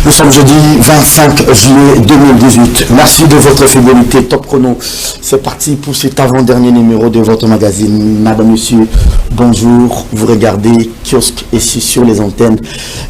Nous sommes jeudi 25 juillet 2018. Merci de votre fidélité. Top chrono. C'est parti pour cet avant-dernier numéro de votre magazine. Madame, monsieur, bonjour. Vous regardez Kiosque ici sur les antennes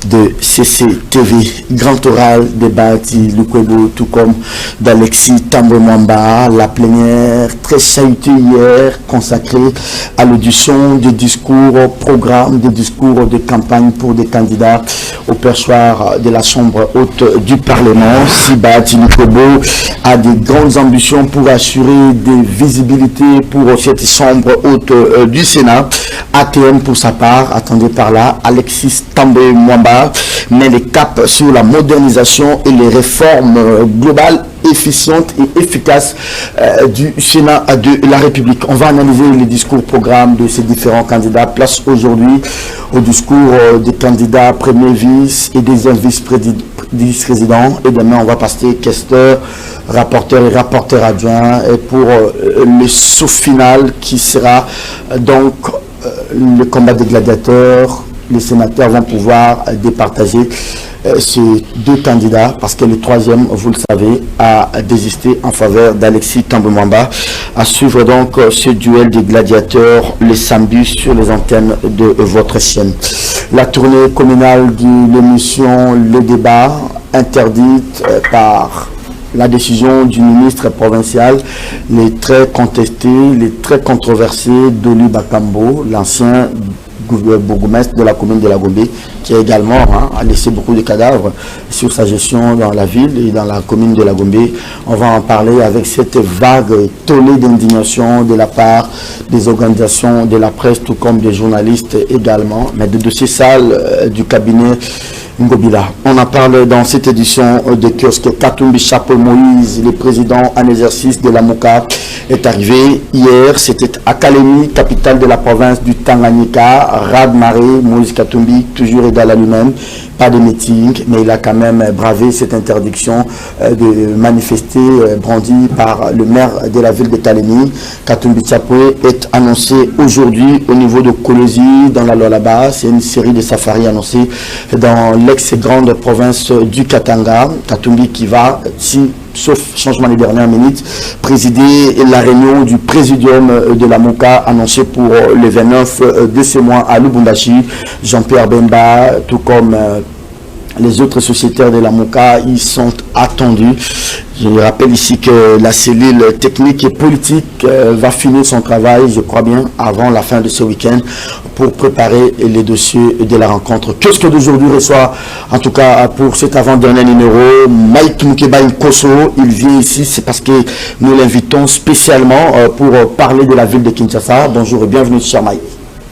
de CCTV. Grand oral de Bati Lukwebo, tout comme d'Alexis Tambwe-Mwamba. La plénière très chahutée hier consacrée à l'audition des discours, programme des discours de campagne pour des candidats au perchoir de la Chambre haute du Parlement. Si Bati Lukwebo a des grandes ambitions pour assurer des visibilités pour cette Chambre haute du Sénat, ATM pour sa part, attendez par là, Alexis Tambwe-Mwamba met les caps sur la modernisation et les réformes globales efficiente et efficace du Sénat de la République. On va analyser les discours programmes de ces différents candidats. Place aujourd'hui au discours des candidats premiers vice et deuxième vice-présidents. Et demain, on va passer questeur, rapporteur et rapporteur adjoint pour le saut final qui sera donc le combat des gladiateurs. Les sénateurs vont pouvoir départager ces deux candidats parce que le troisième, vous le savez, a désisté en faveur d'Alexis Tambwe-Mwamba. À suivre donc ce duel des gladiateurs le samedi sur les antennes de votre chaîne. La tournée communale de l'émission Le Débat, interdite par la décision du ministre provincial, les très contestés, les très controversés Dolu Bakambo, l'ancien bourgmestre de la commune de la Gombe, qui a également a laissé beaucoup de cadavres sur sa gestion dans la ville et dans la commune de la Gombe. On va en parler avec cette vague tollée d'indignation de la part des organisations de la presse, tout comme des journalistes également, mais de dossiers sales du cabinet Ngobila. On en parle dans cette édition de Kiosque. Katumbi Chapeau Moïse, le président en exercice de la MOCA, est arrivé hier. C'était à Kalemi, capitale de la province du Tanganyika. Rad Maré, Moïse Katumbi, toujours égal à lui-même. Pas de meeting, mais il a quand même bravé cette interdiction de manifester brandie par le maire de la ville de Kalemi. Katumbi Chapeau est annoncé aujourd'hui au niveau de Kolosi, dans la Lualaba. C'est une série de safaris annoncés dans l'ex-grande province du Katanga. Katumbi qui va, sauf changement des dernières minutes, présider la réunion du présidium de la MOCA annoncé pour le 29 de ce mois à Lubumbashi. Jean-Pierre Bemba, tout comme les autres sociétaires de la MOCA, ils sont attendus. Je rappelle ici que la cellule technique et politique va finir son travail, je crois bien, avant la fin de ce week-end pour préparer les dossiers de la rencontre. Qu'est-ce que d'aujourd'hui reçoit, en tout cas pour cet avant-dernier numéro, Mike Mukeba Nkoso. Il vient ici, c'est parce que nous l'invitons spécialement pour parler de la ville de Kinshasa. Bonjour et bienvenue, cher Mike.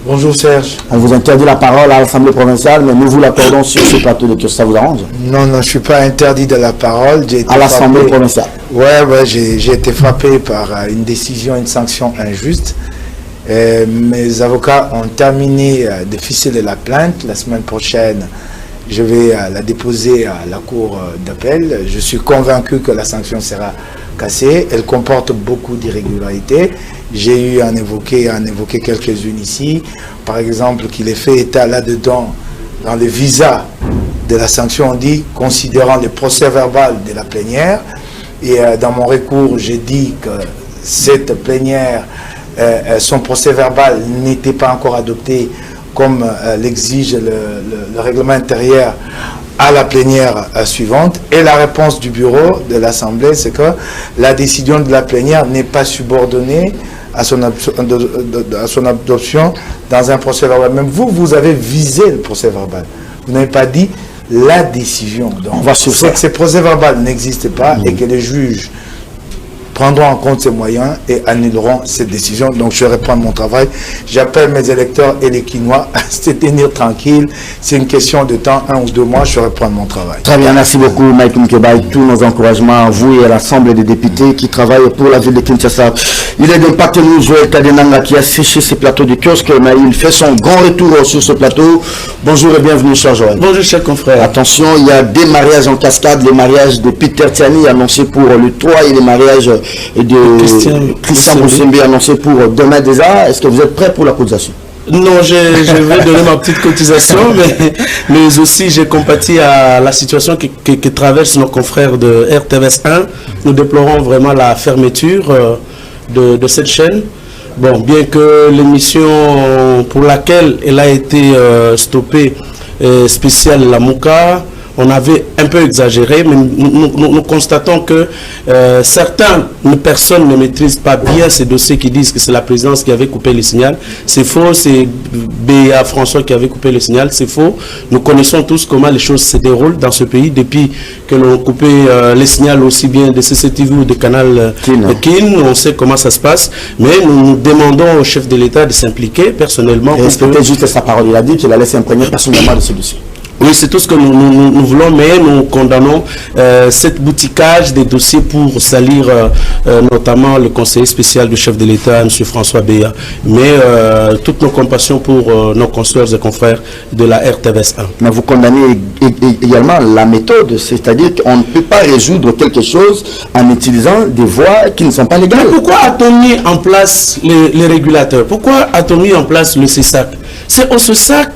Bonjour Serge. On vous interdit la parole à l'Assemblée provinciale, mais nous vous l'accordons sur ce plateau de Kiosque. Ça vous arrange? Non, je ne suis pas interdit de la parole. À l'Assemblée provinciale. Ouais, j'ai été frappé par une décision, une sanction injuste. Mes avocats ont terminé de ficeler la plainte. La semaine prochaine, je vais la déposer à la cour d'appel. Je suis convaincu que la sanction sera cassée. Elle comporte beaucoup d'irrégularités. J'ai eu à en évoquer quelques-unes ici. Par exemple, qu'il est fait état là-dedans, dans le visa de la sanction, on dit, considérant le procès verbal de la plénière. Et dans mon recours, j'ai dit que cette plénière, son procès verbal n'était pas encore adopté comme l'exige le règlement intérieur à la plénière suivante. Et la réponse du bureau de l'Assemblée, c'est que la décision de la plénière n'est pas subordonnée à son adoption dans un procès verbal. Même vous avez visé le procès verbal. Vous n'avez pas dit la décision. Donc, on va sur ça. Que ces procès verbal n'existent pas et que les juges prendront en compte ces moyens et annuleront cette décision. Donc je vais reprendre mon travail. J'appelle mes électeurs et les Quinois à se tenir tranquille. C'est une question de temps, 1 ou 2 mois, je vais reprendre mon travail. Très bien, merci beaucoup Mike Mukeba et tous nos encouragements à vous et à l'Assemblée des députés qui travaillent pour la ville de Kinshasa. Il est d'un partenaire Joël Kadenanga qui a séché ces plateaux de kiosque, mais il fait son grand retour sur ce plateau. Bonjour et bienvenue cher Joël. Bonjour cher confrère. Attention, il y a des mariages en cascade, les mariages de Peter Tiani annoncés pour le 3 et les mariages de Christian Boussembe annoncé pour demain déjà. Est-ce que vous êtes prêts pour la cotisation? Non, je vais donner ma petite cotisation, mais aussi j'ai compati à la situation que traversent nos confrères de RTVS 1. Nous déplorons vraiment la fermeture de cette chaîne. Bon, bien que l'émission pour laquelle elle a été stoppée, spéciale La Mouka, on avait un peu exagéré, mais nous constatons que certaines personnes ne maîtrisent pas bien ces dossiers qui disent que c'est la présidence qui avait coupé le signal. C'est faux, c'est B.A. François qui avait coupé le signal, c'est faux. Nous connaissons tous comment les choses se déroulent dans ce pays depuis que l'on a coupé les signaux aussi bien de CCTV ou de Canal Kin. On sait comment ça se passe, mais nous demandons au chef de l'État de s'impliquer personnellement. C'était juste sa parole, il a dit qu'il allait s'imprégner personnellement de ce dossier. Oui, c'est tout ce que nous voulons, mais nous condamnons cette bouticage des dossiers pour salir notamment le conseiller spécial du chef de l'État, M. François Béa. Mais toutes nos compassions pour nos consoeurs et confrères de la RTVS 1. Mais vous condamnez également la méthode, c'est-à-dire qu'on ne peut pas résoudre quelque chose en utilisant des voies qui ne sont pas légales. Mais pourquoi a-t-on mis en place les régulateurs? Pourquoi a-t-on mis en place le CESAC? C'est au CESAC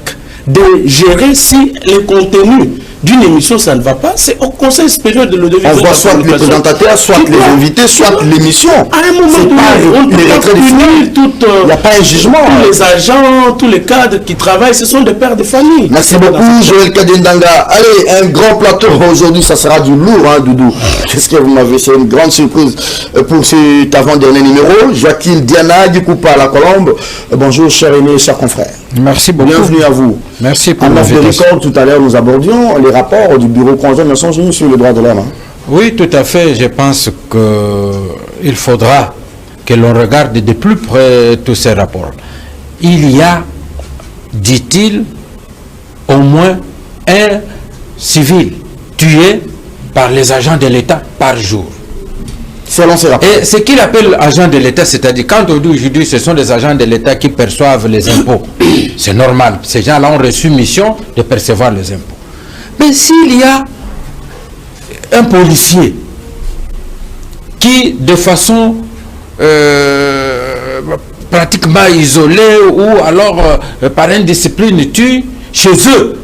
de gérer si les contenus d'une émission ça ne va pas, c'est au Conseil supérieur de l'audiovisuel. On voit soit les présentateurs, soit les invités, soit l'émission. À un moment donné, on ne peut pas punir toutes. Il n'y a pas un jugement. Tous les agents, tous les cadres qui travaillent, ce sont des pères de famille. Merci beaucoup, Joël Kadendanga. Allez, un grand plateau aujourd'hui, ça sera du lourd, hein, Doudou. Qu'est-ce que vous m'avez fait? Une grande surprise pour cet avant-dernier numéro. Joaquin Diana, du coup à la Colombe. Bonjour, chers aînés, chers confrères. Merci beaucoup. Bienvenue à vous. Merci pour l'invitation. Tout à l'heure, nous abordions les rapports du Bureau conjoint des Nations Unies sur les droits de l'homme. Oui, tout à fait. Je pense qu'il faudra que l'on regarde de plus près tous ces rapports. Il y a, dit-il, au moins un civil tué par les agents de l'État par jour. Selon ces rapports. Et ce qu'il appelle agents de l'État, c'est-à-dire quand on dit aujourd'hui ce sont des agents de l'État qui perçoivent les impôts, c'est normal. Ces gens-là ont reçu mission de percevoir les impôts. Mais s'il y a un policier qui, de façon pratiquement isolée ou alors par indiscipline tue, chez eux,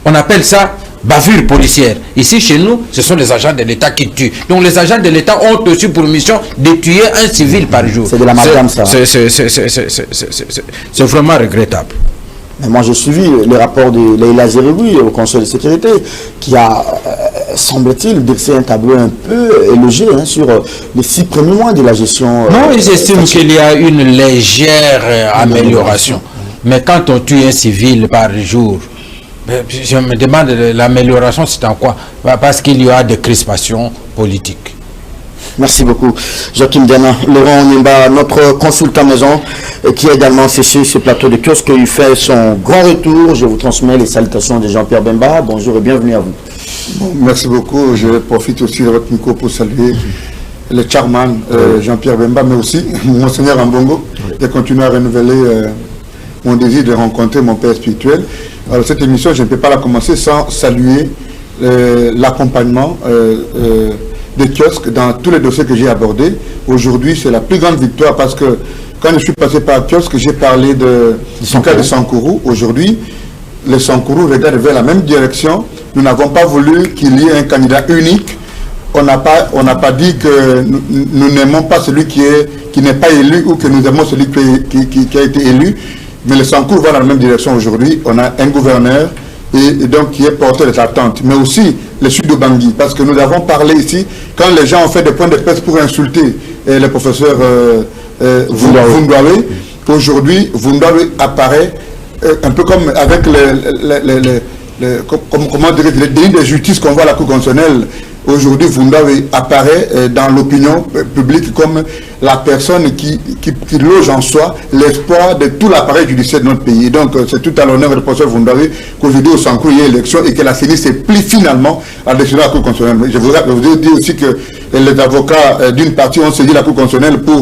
on appelle ça bavure policière. Ici, chez nous, ce sont les agents de l'État qui tuent. Donc, les agents de l'État ont aussi pour mission de tuer un civil par jour. C'est de la madame, ça. C'est vraiment regrettable. Mais moi, j'ai suivi les rapports de Leïla Zeriboui au Conseil de sécurité, qui a, semble-t-il, dressé un tableau un peu élogé hein, sur les 6 premiers mois de la gestion. Non, ils estiment qu'il y a une légère amélioration. Mais quand on tue un civil par jour, je me demande l'amélioration, c'est en quoi? Parce qu'il y a des crispations politiques. Merci beaucoup. Joachim Diana, Laurent Nimba, notre consultant maison, qui a également séché ce plateau de kiosque, il fait son grand retour. Je vous transmets les salutations de Jean-Pierre Bemba. Bonjour et bienvenue à vous. Bon, merci beaucoup. Je profite aussi de votre micro pour saluer le chairman Jean-Pierre Bemba, mais aussi Monseigneur Ambongo, de continuer à renouveler mon désir de rencontrer mon père spirituel. Alors cette émission, je ne peux pas la commencer sans saluer l'accompagnement des kiosques dans tous les dossiers que j'ai abordés. Aujourd'hui, c'est la plus grande victoire parce que quand je suis passé par kiosque, j'ai parlé du cas de Sankourou. Aujourd'hui, les Sankourou regardent vers la même direction. Nous n'avons pas voulu qu'il y ait un candidat unique. On n'a pas dit que nous n'aimons pas celui qui n'est pas élu ou que nous aimons celui qui a été élu. Mais les Sankourou vont dans la même direction aujourd'hui. On a un gouverneur et donc qui est porteur des attentes. Mais aussi les Sud-Bangui, parce que nous avons parlé ici, quand les gens ont fait des points de presse pour insulter le professeur Vundwawe, aujourd'hui, Vundwawe apparaît un peu comme avec les délits de justice qu'on voit à la Cour constitutionnelle. Aujourd'hui, Vundwawe apparaît dans l'opinion publique comme la personne qui loge en soi l'espoir de tout l'appareil judiciaire de notre pays. Et donc, c'est tout à l'honneur du professeur Vundwawe qu'aujourd'hui, au Sankourou, il y a élection et que la CENI se plie finalement à la décision de la Cour constitutionnelle. Je vous dis aussi que les avocats d'une partie ont saisi la Cour constitutionnelle pour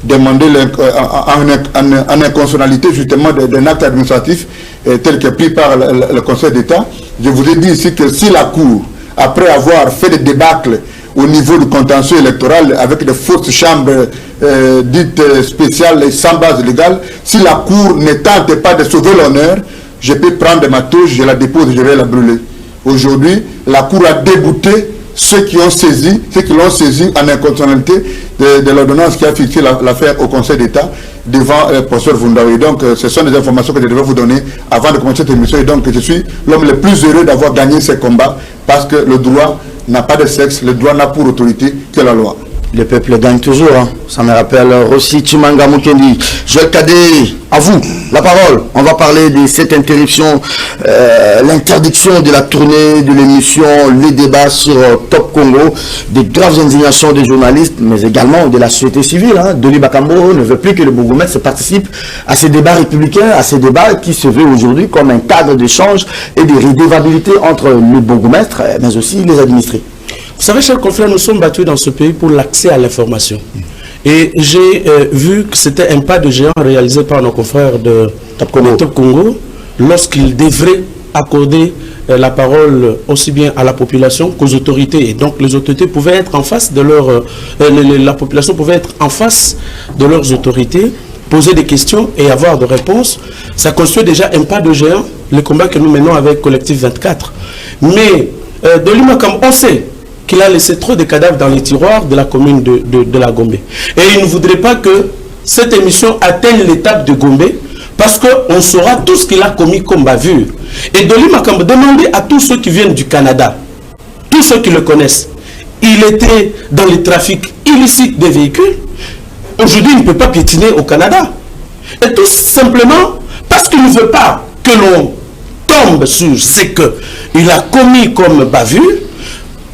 demander en inconstitutionnalité justement d'un acte administratif tel que pris par le Conseil d'État. Je vous ai dit ici que si la Cour, après avoir fait des débâcles au niveau du contentieux électoral avec de fausses chambres dite spéciale et sans base légale, si la Cour ne tente pas de sauver l'honneur, je peux prendre ma touche, je la dépose, je vais la brûler. Aujourd'hui, la Cour a débouté ceux qui l'ont saisi en inconstitutionnalité de l'ordonnance qui a fixé l'affaire au Conseil d'État devant le professeur Vundaoui. Donc, ce sont des informations que je devais vous donner avant de commencer cette émission. Et donc, je suis l'homme le plus heureux d'avoir gagné ce combat parce que le droit n'a pas de sexe, le droit n'a pour autorité que la loi. Le peuple gagne toujours, hein. Ça me rappelle Rossi Chimanga Mukendi. Joël Kadé, à vous la parole. On va parler de cette interruption, l'interdiction de la tournée de l'émission, les débats sur Top Congo, des graves indignations des journalistes, mais également de la société civile. Hein. Doli Bakambo ne veut plus que le bourgmestre participe à ces débats républicains, à ces débats qui se veulent aujourd'hui comme un cadre d'échange et de redevabilité entre le bourgmestre, mais aussi les administrés. Vous savez, chers confrères, nous sommes battus dans ce pays pour l'accès à l'information. Et j'ai vu que c'était un pas de géant réalisé par nos confrères de Top Congo lorsqu'ils devraient accorder la parole aussi bien à la population qu'aux autorités. Et donc les autorités pouvaient être en face de leur... la population pouvait être en face de leurs autorités, poser des questions et avoir des réponses. Ça constitue déjà un pas de géant, le combat que nous menons avec Collectif 24. Mais de l'Imakam, on sait qu'il a laissé trop de cadavres dans les tiroirs de la commune de la Gombe. Et il ne voudrait pas que cette émission atteigne l'étape de Gombe, parce qu'on saura tout ce qu'il a commis comme bavure. Et Doli Makambo, demandez à tous ceux qui viennent du Canada, tous ceux qui le connaissent, il était dans le trafic illicite des véhicules. Aujourd'hui, il ne peut pas piétiner au Canada. Et tout simplement parce qu'il ne veut pas que l'on tombe sur ce qu'il a commis comme bavure.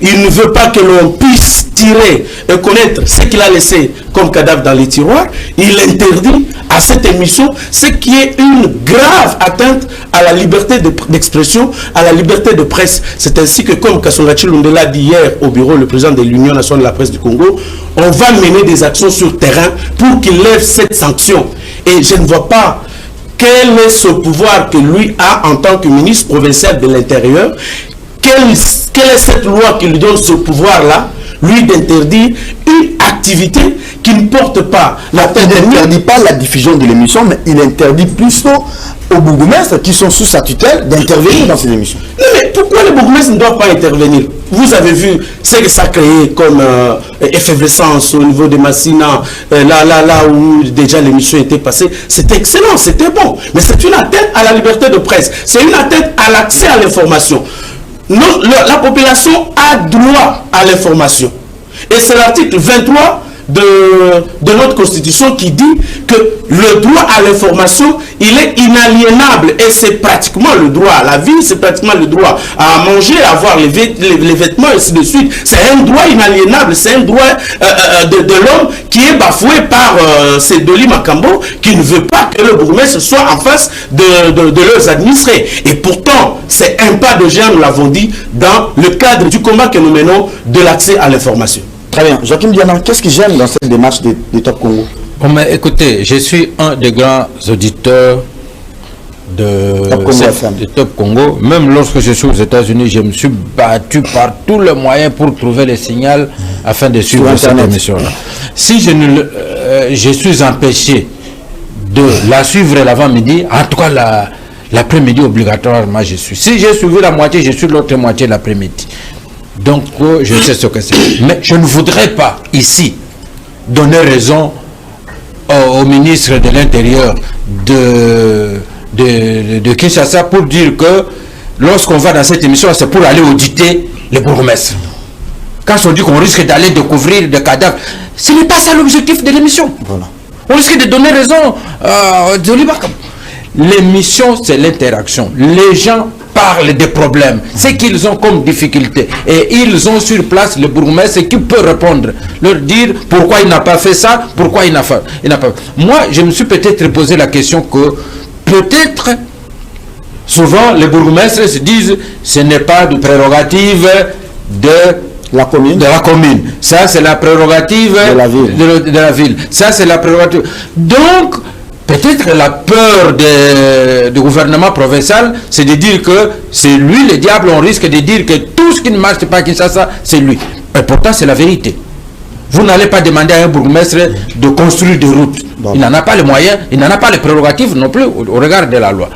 Il ne veut pas que l'on puisse tirer et connaître ce qu'il a laissé comme cadavre dans les tiroirs. Il interdit à cette émission ce qui est une grave atteinte à la liberté d'expression, à la liberté de presse. C'est ainsi que, comme Kasonga Chilunde l'a dit hier au bureau, le président de l'Union nationale de la presse du Congo, on va mener des actions sur terrain pour qu'il lève cette sanction. Et je ne vois pas quel est ce pouvoir que lui a en tant que ministre provincial de l'Intérieur. Quelle est cette loi qui lui donne ce pouvoir-là, lui d'interdire une activité qui ne porte pas la tête. Il n'interdit pas la diffusion de l'émission, mais il interdit plutôt aux bourgmestres qui sont sous sa tutelle d'intervenir dans ces émissions. Non, mais pourquoi les bourgmestres ne doivent pas intervenir? Vous avez vu ce que ça a créé comme effervescence au niveau de Massina, là où déjà l'émission était passée. C'était excellent, c'était bon. Mais c'est une atteinte à la liberté de presse. C'est une atteinte à l'accès à l'information. La population a droit à l'information. Et c'est l'article 23 de notre constitution qui dit que le droit à l'information, il est inaliénable. Et c'est pratiquement le droit à la vie, c'est pratiquement le droit à manger, à avoir les vêtements, et ainsi de suite. C'est un droit inaliénable, c'est un droit de l'homme qui est bafoué par ces Doli Makambo, qui ne veut pas que le bourgmestre soit en face de leurs administrés. Et pourtant, c'est un pas de géant, nous l'avons dit, dans le cadre du combat que nous menons de l'accès à l'information. Très bien. Joachim Diana, qu'est-ce qui gêne dans cette démarche de Top Congo? Bon, mais écoutez, je suis un des grands auditeurs de Top Congo. Même lorsque je suis aux États-Unis, je me suis battu par tous les moyens pour trouver les signaux afin de suivre cette émission-là. Si je suis empêché de la suivre l'avant-midi, en tout cas l'après-midi obligatoirement je suis. Si j'ai suivi la moitié, je suis l'autre moitié l'après-midi. Donc, je sais ce que c'est. Mais je ne voudrais pas, ici, donner raison au ministre de l'Intérieur de Kinshasa pour dire que lorsqu'on va dans cette émission, c'est pour aller auditer les bourgmestres. Quand on dit qu'on risque d'aller découvrir des cadavres, ce n'est pas ça l'objectif de l'émission. Voilà. On risque de donner raison de l'Imakam. L'émission, c'est l'interaction. Les gens parlent des problèmes, ce qu'ils ont comme difficulté. Et ils ont sur place le bourgmestre qui peut répondre, leur dire pourquoi il n'a pas fait ça, pourquoi il n'a pas fait. Moi, je me suis peut-être posé la question que peut-être, souvent, les bourgmestres se disent ce n'est pas de prérogative de la commune. Ça, c'est la prérogative de la ville. Ça, c'est la prérogative. Donc, peut-être la peur du gouvernement provincial, c'est de dire que c'est lui le diable. On risque de dire que tout ce qui ne marche pas à Kinshasa, c'est lui. Et pourtant, c'est la vérité. Vous n'allez pas demander à un bourgmestre de construire des routes. Bon. Il n'en a pas les moyens, il n'en a pas les prérogatives non plus au regard de la loi.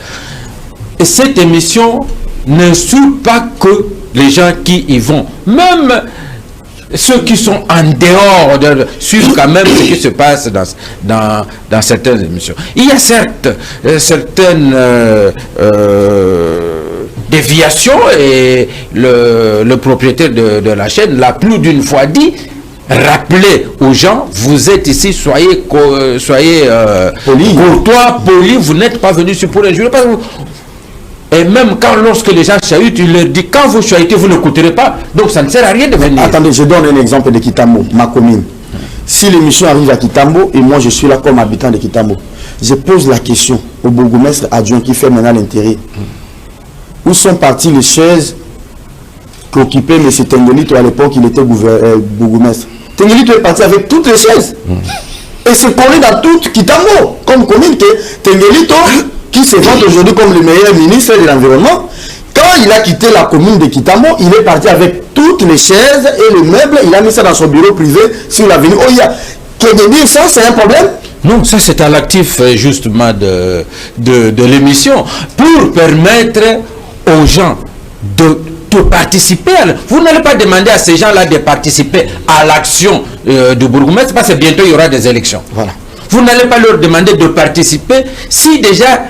Et cette émission n'insulte pas que les gens qui y vont. Même ceux qui sont en dehors suivent quand même ce qui se passe dans certaines émissions. Il y a certes certaines déviations et le propriétaire de la chaîne l'a plus d'une fois dit. Rappelez aux gens, vous êtes ici, soyez courtois, polis, vous n'êtes pas venus pour injurer. Et même lorsque les gens chahutent, il leur dit, quand vous chahutez, vous ne coûterez pas. Donc ça ne sert à rien de venir. Attendez, je donne un exemple de Kitambo, ma commune. Si l'émission arrive à Kitambo, et moi je suis là comme habitant de Kitambo, je pose la question au bourgmestre adjoint qui fait maintenant l'intérêt. Où sont parties les chaises qu'occupait M. Tengelito à l'époque, il était bourgmestre? Tengelito est parti avec toutes les chaises. Et c'est connu dans toute Kitambo, comme commune que Tengelito, qui se vante aujourd'hui comme le meilleur ministre de l'Environnement, quand il a quitté la commune de Kitambo, il est parti avec toutes les chaises et les meubles, il a mis ça dans son bureau privé sur l'avenue Oya. Que dire ça, c'est un problème? Non, ça c'est à l'actif justement de l'émission, pour permettre aux gens de participer. Vous n'allez pas demander à ces gens-là de participer à l'action du bourgmestre parce que bientôt il y aura des élections. Voilà. Vous n'allez pas leur demander de participer si déjà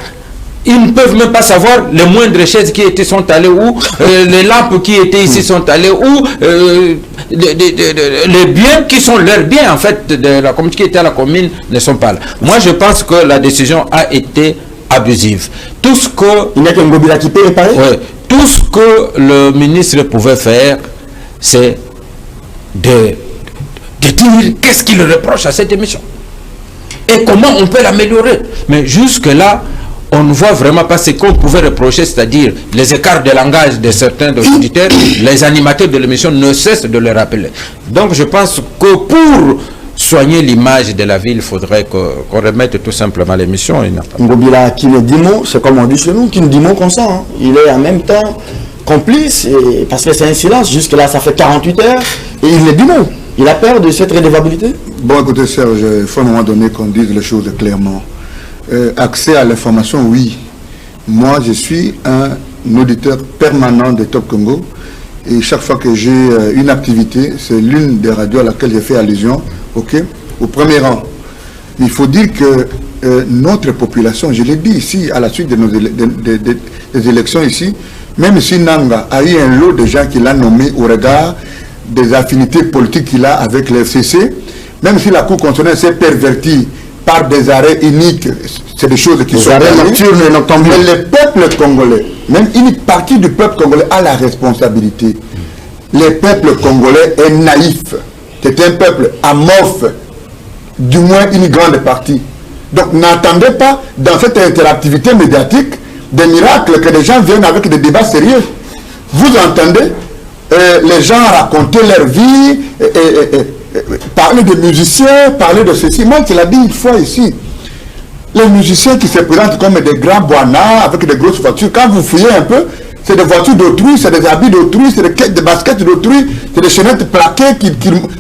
ils ne peuvent même pas savoir les moindres chaises qui sont allées où, les lampes qui étaient ici sont allées où, les biens qui sont leurs biens en fait de la commune qui était à la commune ne sont pas là. Moi je pense que la décision a été abusive. Tout ce que... Il n'y a qu'un Gobila qui peut réparer. Ouais. Tout ce que le ministre pouvait faire, c'est de dire qu'est-ce qu'il reproche à cette émission et comment on peut l'améliorer. Mais jusque-là, on ne voit vraiment pas ce qu'on pouvait reprocher, c'est-à-dire les écarts de langage de certains auditeurs. Les animateurs de l'émission ne cessent de le rappeler. Donc je pense que pour soigner l'image de la ville, il faudrait qu'on remette tout simplement l'émission. Ngobila qui ne dit mot, c'est comme on dit chez nous, qui ne dit mot comme ça. Hein. Il est en même temps complice, parce que c'est un silence. Jusque-là, ça fait 48 heures, et il ne dit mot. Il a peur de cette redevabilité. Bon, écoutez Serge, il faut à un moment donné qu'on dise les choses clairement. Accès à l'information, oui. Moi, je suis un auditeur permanent de Top Congo. Et chaque fois que j'ai une activité, c'est l'une des radios à laquelle j'ai fait allusion, au premier rang. Il faut dire que notre population, je l'ai dit ici, à la suite de des élections ici, même si Nanga a eu un lot de gens qu'il a nommés au regard des affinités politiques qu'il a avec le FCC, même si la Cour constitutionnelle s'est pervertie par des arrêts uniques, c'est des choses qui sont nocturnes et nocturnes. Mais le peuple congolais, même une partie du peuple congolais a la responsabilité. Le peuple congolais est naïf. C'est un peuple amorphe, du moins une grande partie. Donc n'attendez pas dans cette interactivité médiatique des miracles que les gens viennent avec des débats sérieux. Vous entendez les gens raconter leur vie, parler de musiciens, parler de ceci. Moi, je l'ai dit une fois ici. Les musiciens qui se présentent comme des grands boinas avec des grosses voitures, quand vous fouillez un peu, c'est des voitures d'autrui, c'est des habits d'autrui, c'est des baskets d'autrui, c'est des chaînettes plaquées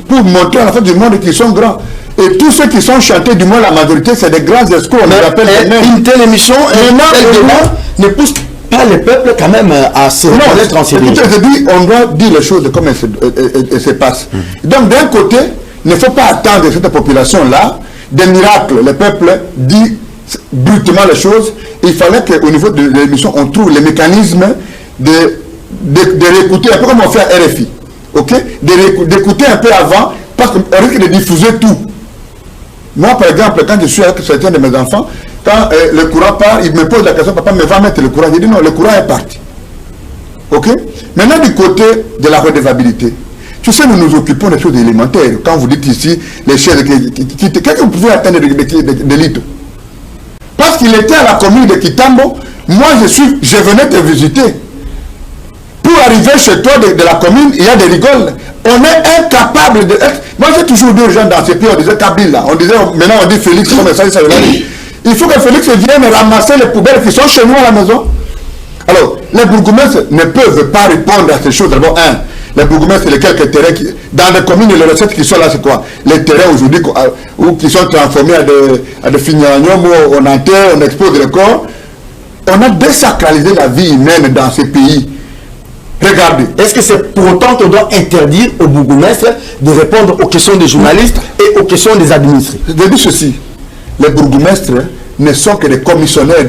pour montrer à la fin du monde qu'ils sont grands. Et tous ceux qui sont chantés, du moins la majorité, c'est des grands escrocs. On les appelle une telle émission, ne pousse pas le peuple quand même à se reconnaître en série. Je dis, on doit dire les choses comme elles se passent. Donc d'un côté, il ne faut pas attendre de cette population-là des miracles. Le peuple dit brutalement les choses. Il fallait qu'au niveau de l'émission, on trouve les mécanismes de réécouter, un peu comme on fait à RFI. D'écouter un peu avant, parce qu'on risque de diffuser tout. Moi, par exemple, quand je suis avec certains de mes enfants, quand le courant part, ils me posent la question, papa, mais va mettre le courant. Je dis non, le courant est parti. Maintenant, du côté de la redevabilité, tu sais, nous nous occupons des choses élémentaires. Quand vous dites ici, les chaises, qu'est-ce que vous pouvez attendre de Lito? Parce qu'il était à la commune de Kitambo, moi je venais te visiter. Pour arriver chez toi de la commune, il y a des rigoles. On est incapable de... Moi j'ai toujours dit aux gens dans ces pays, on disait Kabila, on disait, maintenant on dit Félix, comme ça, il faut que Félix vienne ramasser les poubelles qui sont chez nous à la maison. Alors, les bourgmestres ne peuvent pas répondre à ces choses. D'abord, Les bourgmestres, c'est les quelques terrains qui, dans les communes, les recettes qui sont là, c'est quoi? Les terrains aujourd'hui qui sont transformés à des fignaniums où on enterre, on expose les corps. On a désacralisé la vie humaine dans ces pays. Regardez. Est-ce que c'est pour autant qu'on doit interdire aux bourgmestres de répondre aux questions des journalistes et aux questions des administrés? Je dis ceci. Les bourgmestres ne sont que des commissionnaires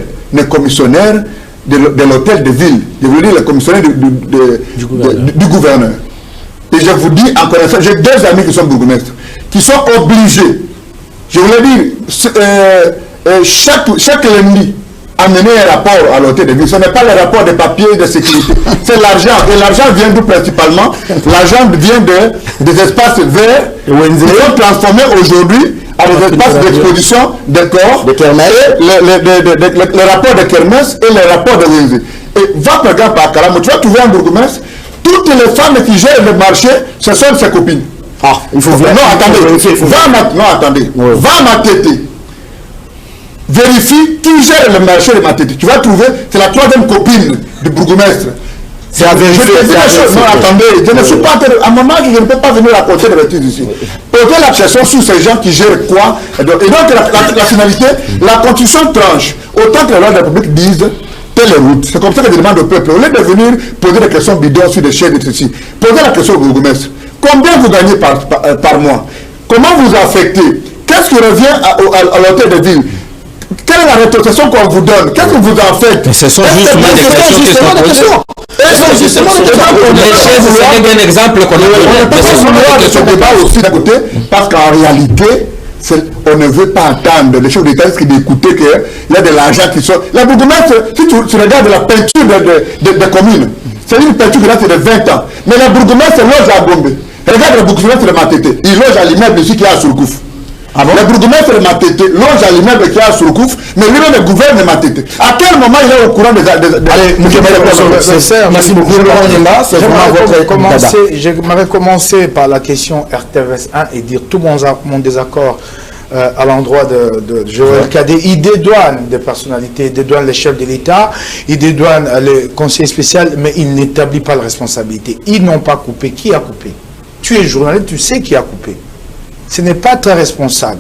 de l'hôtel de ville. Je veux dire les commissionnaires du gouverneur. Et je vous dis encore une fois, j'ai 2 amis qui sont bourgmestres, qui sont obligés, je voulais dire, chaque lundi, amener un rapport à l'hôtel de ville. Ce n'est pas le rapport de papier de sécurité, c'est l'argent. Et l'argent vient d'où principalement? L'argent vient des espaces verts qui sont transformés aujourd'hui à des espaces d'exposition de corps, les rapports de Kermesse et les rapports de Wenze. Et va par exemple à Kalamou, tu vas trouver un bourgmestre, toutes les femmes qui gèrent le marché, ce sont ses copines. Ah, il faut non, attendez. Va à Matete. Vérifie qui gère le marché de Matete. Tu vas trouver, c'est la 3e copine du bourgmestre. C'est à vérifier. Non, attendez, je ne suis pas... À mon âge, je ne peux pas venir raconter des bêtises ici. Posez la question sur ces gens qui gèrent quoi. Et donc la finalité, la constitution tranche. Autant que les lois de la République disent telle route. C'est comme ça que je demande au peuple. Au lieu de venir poser des questions bidons sur des chaînes et ceci, posez la question au bourgmestre. Combien vous gagnez par mois? Comment vous affectez? Qu'est-ce qui revient à l'hôtel de ville? Quelle est la rétrocession qu'on vous donne? Qu'est-ce que vous en faites? Mais ce sont justement des questions qui sont posées. C'est un exemple qu'on a ce débat aussi d'un côté, parce qu'en réalité, on ne veut pas entendre les choses d'État qui d'écouter qu'il y a de l'argent qui sort. La bourgmestre, si tu regardes la peinture des communes, c'est une peinture qui date de 20 ans. Mais la bourgmestre loge à Gombe. Regarde le bourgmestre de Matete. Il loge à l'immeuble ici qui est à Surkouf. Ah bon? Le bourgmestre de Matete loge à l'immeuble qui est à Surkouf, mais lui-même le gouverne de Matete. À quel moment il est au courant des... Allez, merci beaucoup. J'aimerais commencer par la question RTVS 1 et dire tout mon désaccord à l'endroit de Joël Cadet. Il dédouane des personnalités, il dédouane les chefs de l'État, il dédouane les conseillers spéciaux, mais il n'établit pas la responsabilité. Ils n'ont pas coupé. Qui a coupé? Tu es journaliste, tu sais qui a coupé. Ce n'est pas très responsable.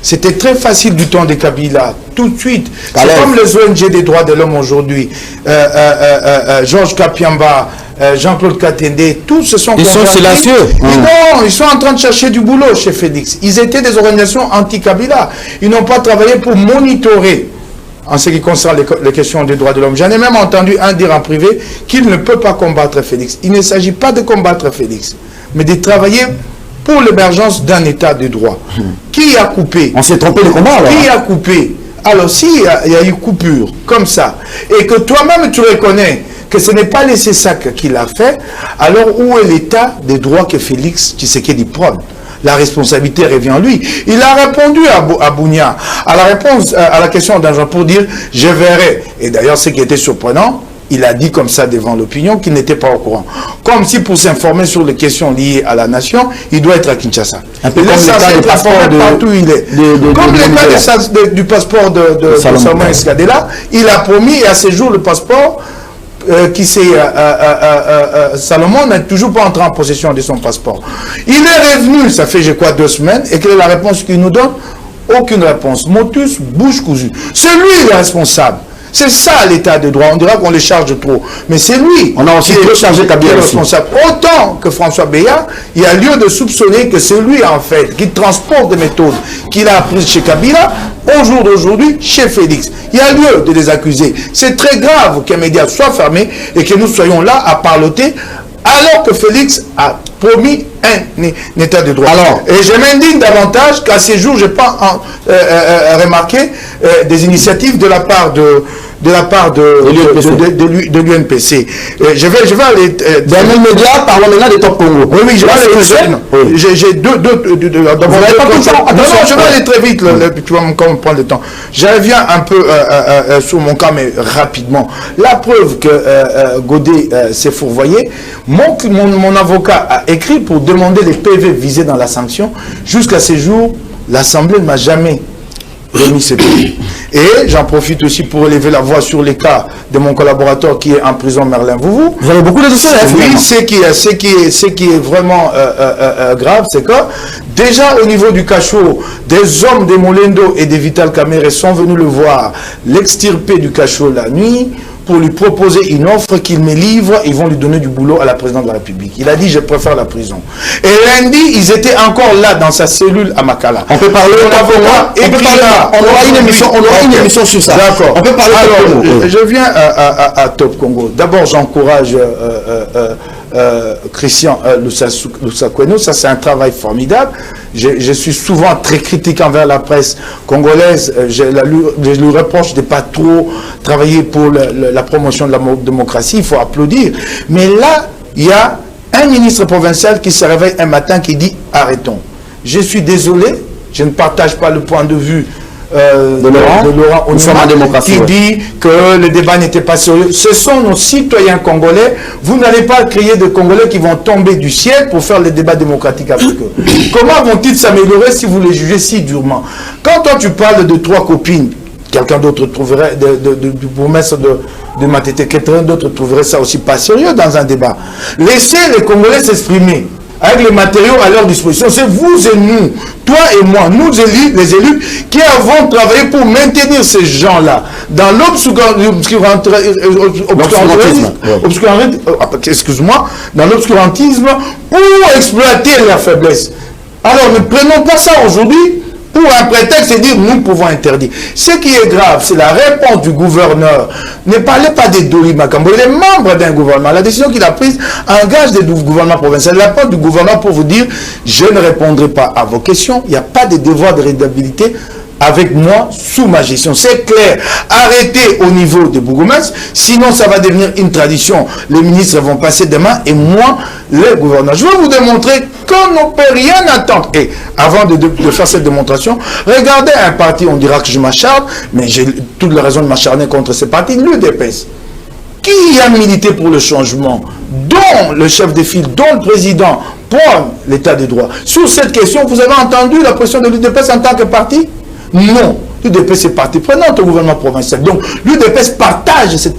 C'était très facile du temps de Kabila, tout de suite. C'est comme les ONG des droits de l'homme aujourd'hui. Georges Kapiamba, Jean-Claude Katende, tous se sont... Ils sont silencieux. Non, ils sont en train de chercher du boulot chez Félix. Ils étaient des organisations anti-Kabila. Ils n'ont pas travaillé pour monitorer en ce qui concerne les questions des droits de l'homme. J'en ai même entendu un dire en privé qu'il ne peut pas combattre Félix. Il ne s'agit pas de combattre Félix, mais de travailler pour l'émergence d'un état de droit. Qui a coupé? On s'est trompé de combat alors. Qui a coupé? Alors s'il y a eu coupure comme ça, et que toi-même tu reconnais que ce n'est pas les CESAC qui l'a fait, alors où est l'état des droits que Félix Tshisekedi prône? La responsabilité revient à lui. Il a répondu à Bounia, à la réponse à la question d'un genre pour dire « je verrai ». Et d'ailleurs, ce qui était surprenant, il a dit comme ça devant l'opinion qu'il n'était pas au courant. Comme si pour s'informer sur les questions liées à la nation, il doit être à Kinshasa. Un peu comme l'état du passeport partout où il est. Comme l'état du passeport de Salomon Escadela, il a promis et à ce jour le passeport Salomon n'est toujours pas entré en possession de son passeport. Il est revenu, ça fait je crois 2 semaines, et quelle est la réponse qu'il nous donne? Aucune réponse. Motus, bouche cousue. C'est lui le responsable. C'est ça l'état de droit. On dira qu'on les charge trop. Mais c'est lui. On a aussi chargé Kabila responsable. Autant que François Béat, il y a lieu de soupçonner que c'est lui en fait qui transporte des méthodes qu'il a apprises chez Kabila au jour d'aujourd'hui chez Félix. Il y a lieu de les accuser. C'est très grave qu'un média soit fermé et que nous soyons là à parloter alors que Félix a promis un état de droit. Alors, et je m'indigne davantage qu'à ces jours, je n'ai pas remarqué des initiatives de la part de l'UNPC. Je vais aller... dans les médias, parlons maintenant des Top Congo. Oui, je vais aller... J'ai deux... D'abord, je vais aller très vite, tu vas me prendre le temps. Je reviens un peu sur mon cas, mais rapidement. La preuve que Godet s'est fourvoyé, mon avocat a écrit pour demander les PV visés dans la sanction. Jusqu'à ce jour, l'Assemblée ne m'a jamais Rémi Seppi. Et j'en profite aussi pour élever la voix sur les cas de mon collaborateur qui est en prison, Merlin Vouvou. Vous avez beaucoup de dossiers, hein, oui, ce qui est vraiment grave, c'est que déjà au niveau du cachot, des hommes des Molendo et des Vital Camere sont venus le voir, l'extirper du cachot la nuit, pour lui proposer une offre qu'il me livre, ils vont lui donner du boulot à la présidente de la République. Il a dit, je préfère la prison. Et lundi, ils étaient encore là, dans sa cellule à Makala. On peut parler, on aura une émission sur ça. D'accord. On peut parler. Alors, je viens à Top Congo. D'abord, j'encourage Christian Lusakweno, ça c'est un travail formidable. Je suis souvent très critique envers la presse congolaise. Je lui reproche de ne pas trop travailler pour la promotion de la démocratie. Il faut applaudir. Mais là, il y a un ministre provincial qui se réveille un matin qui dit arrêtons. Je suis désolé, je ne partage pas le point de vue de Laurent Onima, qui dit que le débat n'était pas sérieux. Ce sont nos citoyens congolais. Vous n'allez pas créer de Congolais qui vont tomber du ciel pour faire le débat démocratique avec eux. Comment vont-ils s'améliorer si vous les jugez si durement? Quand toi tu parles de 3 copines, quelqu'un d'autre trouverait, du bourgmestre de Matete, quelqu'un d'autre trouverait ça aussi pas sérieux dans un débat. Laissez les Congolais s'exprimer avec les matériaux à leur disposition. C'est vous et nous, toi et moi, nous les élus, qui avons travaillé pour maintenir ces gens-là dans l'obscurantisme pour exploiter leurs faiblesses. Alors ne prenons pas ça aujourd'hui pour un prétexte et dire nous pouvons interdire. Ce qui est grave, c'est la réponse du gouverneur. Ne parlez pas de Doli Makambo, il est membre d'un gouvernement. La décision qu'il a prise engage des gouvernements provinciaux. La réponse du gouvernement pour vous dire je ne répondrai pas à vos questions, il n'y a pas de devoir de rédabilité avec moi sous ma gestion. C'est clair. Arrêtez au niveau des bourgmestres, sinon ça va devenir une tradition. Les ministres vont passer demain et moi, les gouverneurs. Je vais vous démontrer qu'on ne peut rien attendre. Et avant de faire cette démonstration, regardez un parti, on dira que je m'acharne, mais j'ai toute la raison de m'acharner contre ce parti, l'UDPS. Qui a milité pour le changement, dont le chef de file, dont le président, pour l'état de droit. Sur cette question, vous avez entendu la position de l'UDPS en tant que parti? Non, l'UDPS est partie prenante au gouvernement provincial. Donc l'UDPS partage cette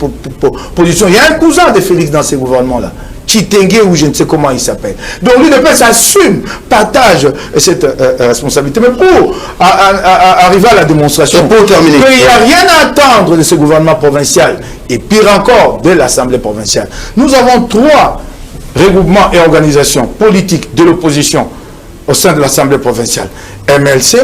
position. Il y a un cousin de Félix dans ces gouvernements-là, Chitengue ou je ne sais comment il s'appelle. Donc l'UDPS assume, partage cette responsabilité. Mais pour arriver à la démonstration, pour terminer, il n'y a rien à attendre de ce gouvernement provincial, et pire encore de l'Assemblée provinciale. Nous avons 3 regroupements et organisations politiques de l'opposition au sein de l'Assemblée provinciale. MLC,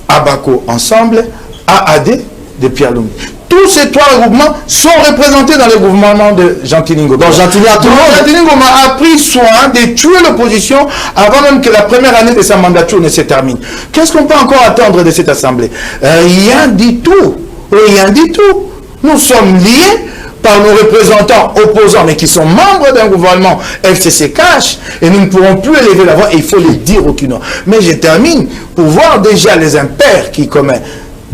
Abaco Ensemble, AAD de Pierre Lumbi. Tous ces 3 regroupements sont représentés dans le gouvernement de Jean Tiningo. Donc Jean Tiningo a pris soin de tuer l'opposition avant même que la première année de sa mandature ne se termine. Qu'est-ce qu'on peut encore attendre de cette assemblée? Rien du tout. Rien du tout. Nous sommes liés par nos représentants opposants, mais qui sont membres d'un gouvernement FCC cash, et nous ne pourrons plus élever la voix, et il faut le dire au Kino. Mais je termine pour voir déjà les impairs qui commettent.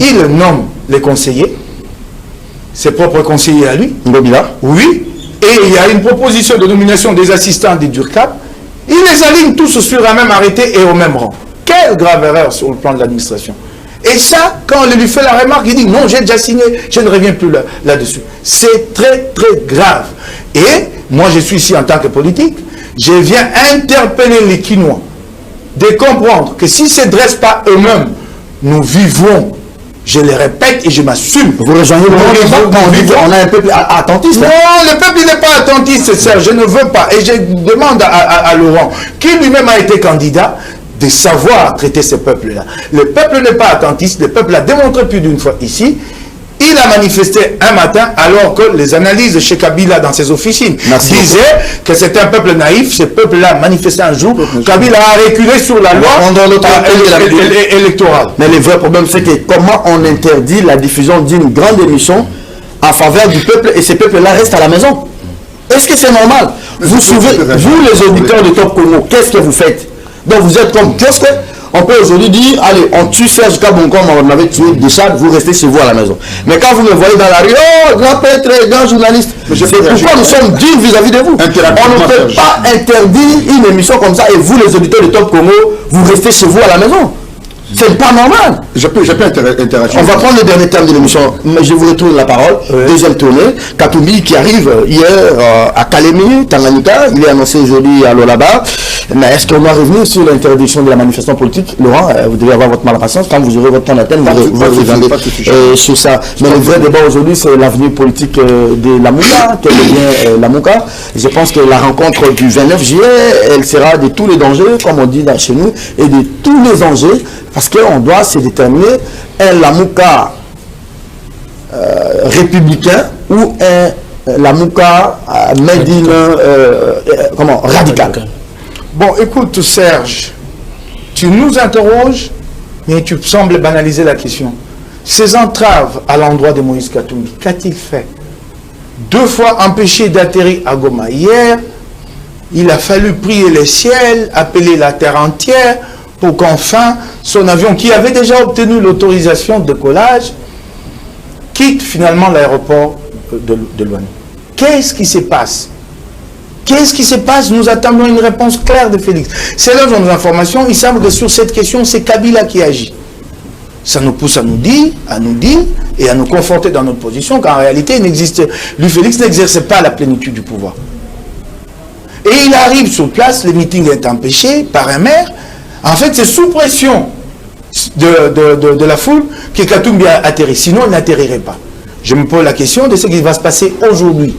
Il nomme les conseillers, ses propres conseillers à lui. Oui, et il y a une proposition de nomination des assistants des DURCAP. Il les aligne tous sur un même arrêté et au même rang. Quelle grave erreur sur le plan de l'administration. Et ça, quand on lui fait la remarque, il dit non, j'ai déjà signé, je ne reviens plus là-dessus. C'est très très grave. Et moi je suis ici en tant que politique, je viens interpeller les Kinois de comprendre que s'ils ne se dressent pas eux-mêmes, nous vivons, je le répète et je m'assume. Vous rejoignez on a un peuple attentiste. Non, le peuple n'est pas attentiste, Serge, je ne veux pas. Et je demande à Laurent, qui lui-même a été candidat, de savoir traiter ce peuple-là. Le peuple n'est pas attentiste, le peuple l'a démontré plus d'une fois ici. Il a manifesté un matin alors que les analyses chez Kabila dans ses officines disaient que c'est un peuple naïf. Ce peuple-là manifesté un jour. Kabila a reculé sur la loi électorale. Mais le vrai problème, c'est que comment on interdit la diffusion d'une grande émission en faveur du peuple et ce peuple-là reste à la maison? Est-ce que c'est normal? Vous les auditeurs de Top Congo, qu'est-ce que vous faites? Donc vous êtes comme kiosque. On peut aujourd'hui dire, allez, on tue Serge Kabongo, on avait tué Deschamps, vous restez chez vous à la maison. Mais quand vous me voyez dans la rue, oh, grand prêtre, grand journaliste, c'est pourquoi nous sommes durs vis-à-vis de vous. On ne peut pas interdire une émission comme ça et vous, les auditeurs de Top Congo, vous restez chez vous à la maison. C'est pas normal. Je peux interagir. On va prendre le dernier terme de l'émission. Je vous retourne la parole. Deuxième tournée. Katumbi qui arrive hier à Kalemi, Tanganyika. Il est annoncé aujourd'hui à Lolaba. Mais est-ce qu'on va revenir sur l'interdiction de la manifestation politique? Laurent, vous devez avoir votre malfaçon. Quand vous aurez votre temps d'antenne, vous reviendrez sur ça. Mais le vrai débat aujourd'hui, c'est l'avenir politique de Lamouka. Quel devient Lamouka? Je pense que la rencontre du 29 juillet, elle sera de tous les dangers, comme on dit chez nous, et de tous les enjeux. Parce qu'on doit se déterminer un Lamouka républicain ou un Lamouka made in radical. Bon, écoute Serge, tu nous interroges, mais tu sembles banaliser la question. Ces entraves à l'endroit de Moïse Katumbi, qu'a-t-il fait? 2 fois empêché d'atterrir à Goma. Hier, il a fallu prier le ciel, appeler la terre entière, pour qu'enfin son avion, qui avait déjà obtenu l'autorisation de décollage, quitte finalement l'aéroport de Luanda. Qu'est-ce qui se passe? Qu'est-ce qui se passe? Nous attendons une réponse claire de Félix. C'est là nos informations. Il semble que sur cette question, c'est Kabila qui agit. Ça nous pousse à nous dire et à nous conforter dans notre position qu'en réalité, lui, Félix, n'exerçait pas la plénitude du pouvoir. Et il arrive sur place, le meeting est empêché par un maire. En fait, c'est sous pression de la foule que Katumbi a atterri. Sinon, il n'atterrirait pas. Je me pose la question de ce qui va se passer aujourd'hui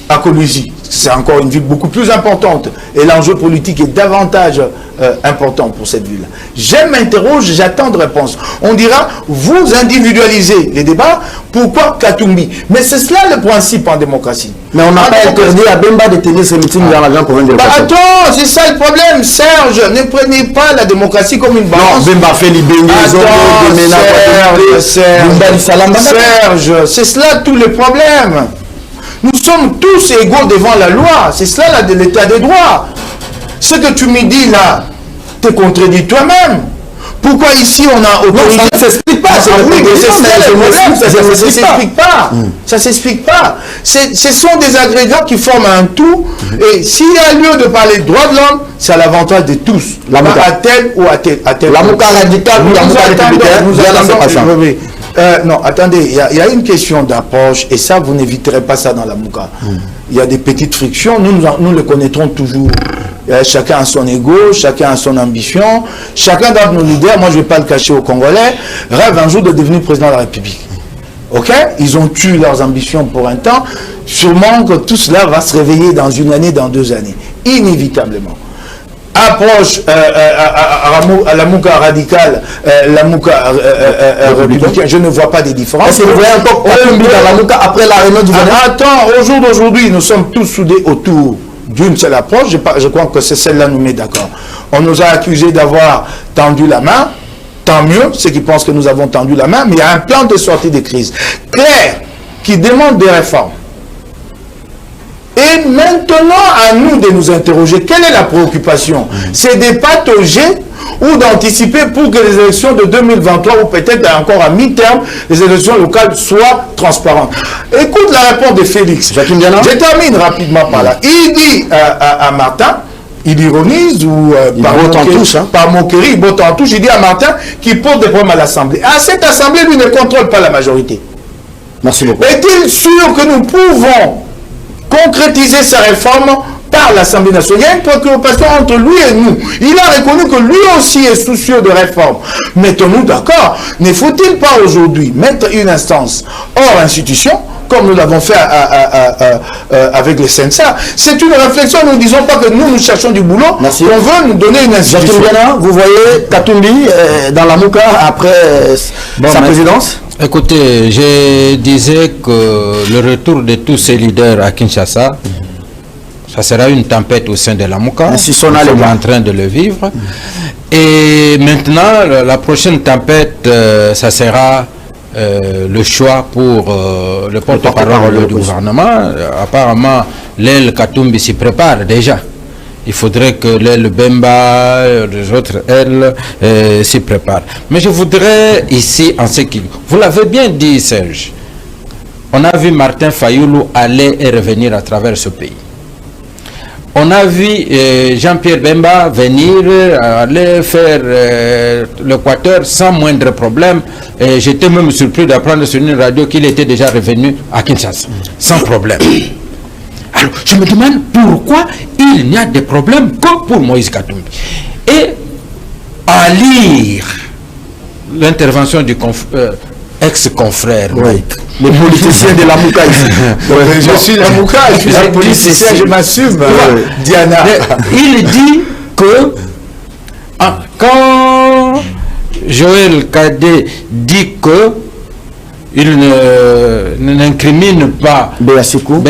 à Kolwezi. C'est encore une ville beaucoup plus importante et l'enjeu politique est davantage important pour cette ville. Je m'interroge, j'attends de réponse. On dira, vous individualisez les débats, pourquoi Katumbi? Mais c'est cela le principe en démocratie. Mais on n'a pas interdit à Bemba de tenir ce meeting dans l'agent provincial. Attends, c'est ça le problème, Serge. Ne prenez pas la démocratie comme une balance. Non, Bemba fait libérer Serge, c'est cela tout le problème. Nous sommes tous égaux devant la loi. C'est cela l'état des droits. Ce que tu me dis là, te contredis toi-même. Pourquoi ici on a autorisé... Non, ça ne s'explique pas. Ça ne s'explique pas. Ça ne s'explique pas. Ce sont des agrégats qui forment un tout. Et s'il y a lieu de parler de droits de l'homme, c'est à l'avantage de tous. À tel ou à tel. Lamouka radical ou Lamouka républicain. Non, attendez, il y a une question d'approche et ça, vous n'éviterez pas ça dans la Mouka. Il y a des petites frictions, nous le connaîtrons toujours. Chacun a son ego, chacun a son ambition, chacun d'entre nos leaders, moi je ne vais pas le cacher aux Congolais, rêve un jour de devenir président de la République. Ok? Ils ont tué leurs ambitions pour un temps, sûrement que tout cela va se réveiller dans 1 année, dans 2 années, inévitablement. Approche à la Mouka radicale, la Mouka républicaine, je ne vois pas des différences. Est-ce que vous voyez encore dans la Mouka après la réunion du Vénin? Attends, au jour d'aujourd'hui, nous sommes tous soudés autour d'une seule approche. Je crois que c'est celle-là nous met d'accord. On nous a accusés d'avoir tendu la main. Tant mieux, ceux qui pensent que nous avons tendu la main, mais il y a un plan de sortie de crise clair qui demande des réformes. Et maintenant, à nous de nous interroger, quelle est la préoccupation? C'est de patauger ou d'anticiper pour que les élections de 2023 ou peut-être encore à mi-terme, les élections locales soient transparentes. Écoute la réponse de Félix. Je termine rapidement par là. Il dit à Martin, il ironise ou par moquerie, il botte en touche, il dit à Martin qu'il pose des problèmes à l'Assemblée. À cette Assemblée, lui ne contrôle pas la majorité. Merci beaucoup. Est-il sûr que nous pouvons concrétiser sa réforme par l'Assemblée nationale? Il y a une préoccupation entre lui et nous. Il a reconnu que lui aussi est soucieux de réforme. Mettons-nous d'accord. Ne faut-il pas aujourd'hui mettre une instance hors institution, comme nous l'avons fait avec les CNSA? C'est une réflexion. Nous ne disons pas que nous cherchons du boulot. Merci. On veut nous donner une institution. Vous voyez Katumbi dans la Mouka après sa présidence? Écoutez, je disais que le retour de tous ces leaders à Kinshasa, ça sera une tempête au sein de la Mouka. Nous sommes en train de le vivre. Et maintenant, la prochaine tempête, ça sera le choix pour le porte-parole du gouvernement. Apparemment, l'aile Katumbi s'y prépare déjà. Il faudrait que l'aile Bemba, les autres ailes s'y préparent. Mais je voudrais ici, en ce qui... Vous l'avez bien dit, Serge. On a vu Martin Fayoulou aller et revenir à travers ce pays. on a vu Jean-Pierre Bemba venir, aller faire l'Équateur sans moindre problème. J'étais même surpris d'apprendre sur une radio qu'il était déjà revenu à Kinshasa, sans problème. Alors, je me demande pourquoi il n'y a des problèmes que pour Moïse Katumbi. Et à lire l'intervention du ex-confrère, oui. Les politiciens de la Mouka ici. Je suis la Mouka, je suis un politicien, je m'assume, Diana. Il dit que quand Joël Cadet dit que il n'incrimine pas Béassikou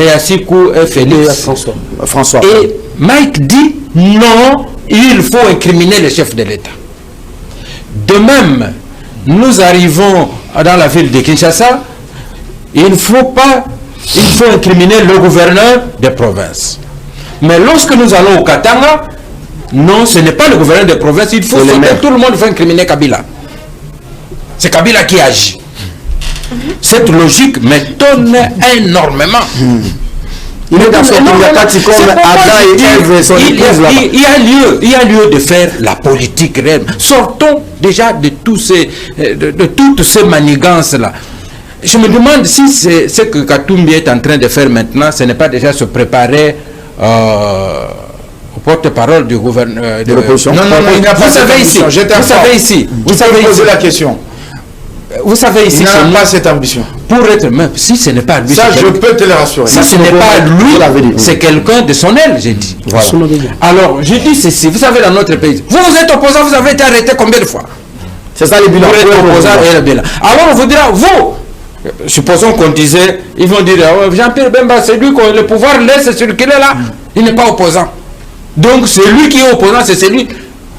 et Félix François. Et Mike dit non, il faut incriminer le chef de l'État. De même, nous arrivons dans la ville de Kinshasa, il faut incriminer le gouverneur des provinces. Mais lorsque nous allons au Katanga, non, ce n'est pas le gouverneur des provinces, il faut que tout le monde faut incriminer Kabila. C'est Kabila qui agit. Cette logique m'étonne énormément. Il est dans son parti comme Adam et Ève, son épouse là. Il y a lieu de faire la politique réelle. Sortons déjà de toutes ces manigances là. Je me demande si c'est ce que Katumbi est en train de faire maintenant, ce n'est pas déjà se préparer au porte-parole du gouvernement de l'opposition. Non, il n'y a pas vous savez ici. La question. Vous savez ici, il n'a pas cette ambition. Pour être même, si ce n'est pas lui, ça je peux te le rassurer. Si ce n'est pas lui, c'est quelqu'un de son aile, j'ai dit. Voilà. Alors, je dis ceci, vous savez, dans notre pays, vous êtes opposant, vous avez été arrêté combien de fois? C'est ça les bilans. Vous êtes opposant et le bilan. Alors, on vous dira, vous, supposons qu'on disait, ils vont dire, oh, Jean-Pierre Bemba, c'est lui que le pouvoir laisse circuler là, il n'est pas opposant. Donc, c'est lui qui est opposant, c'est celui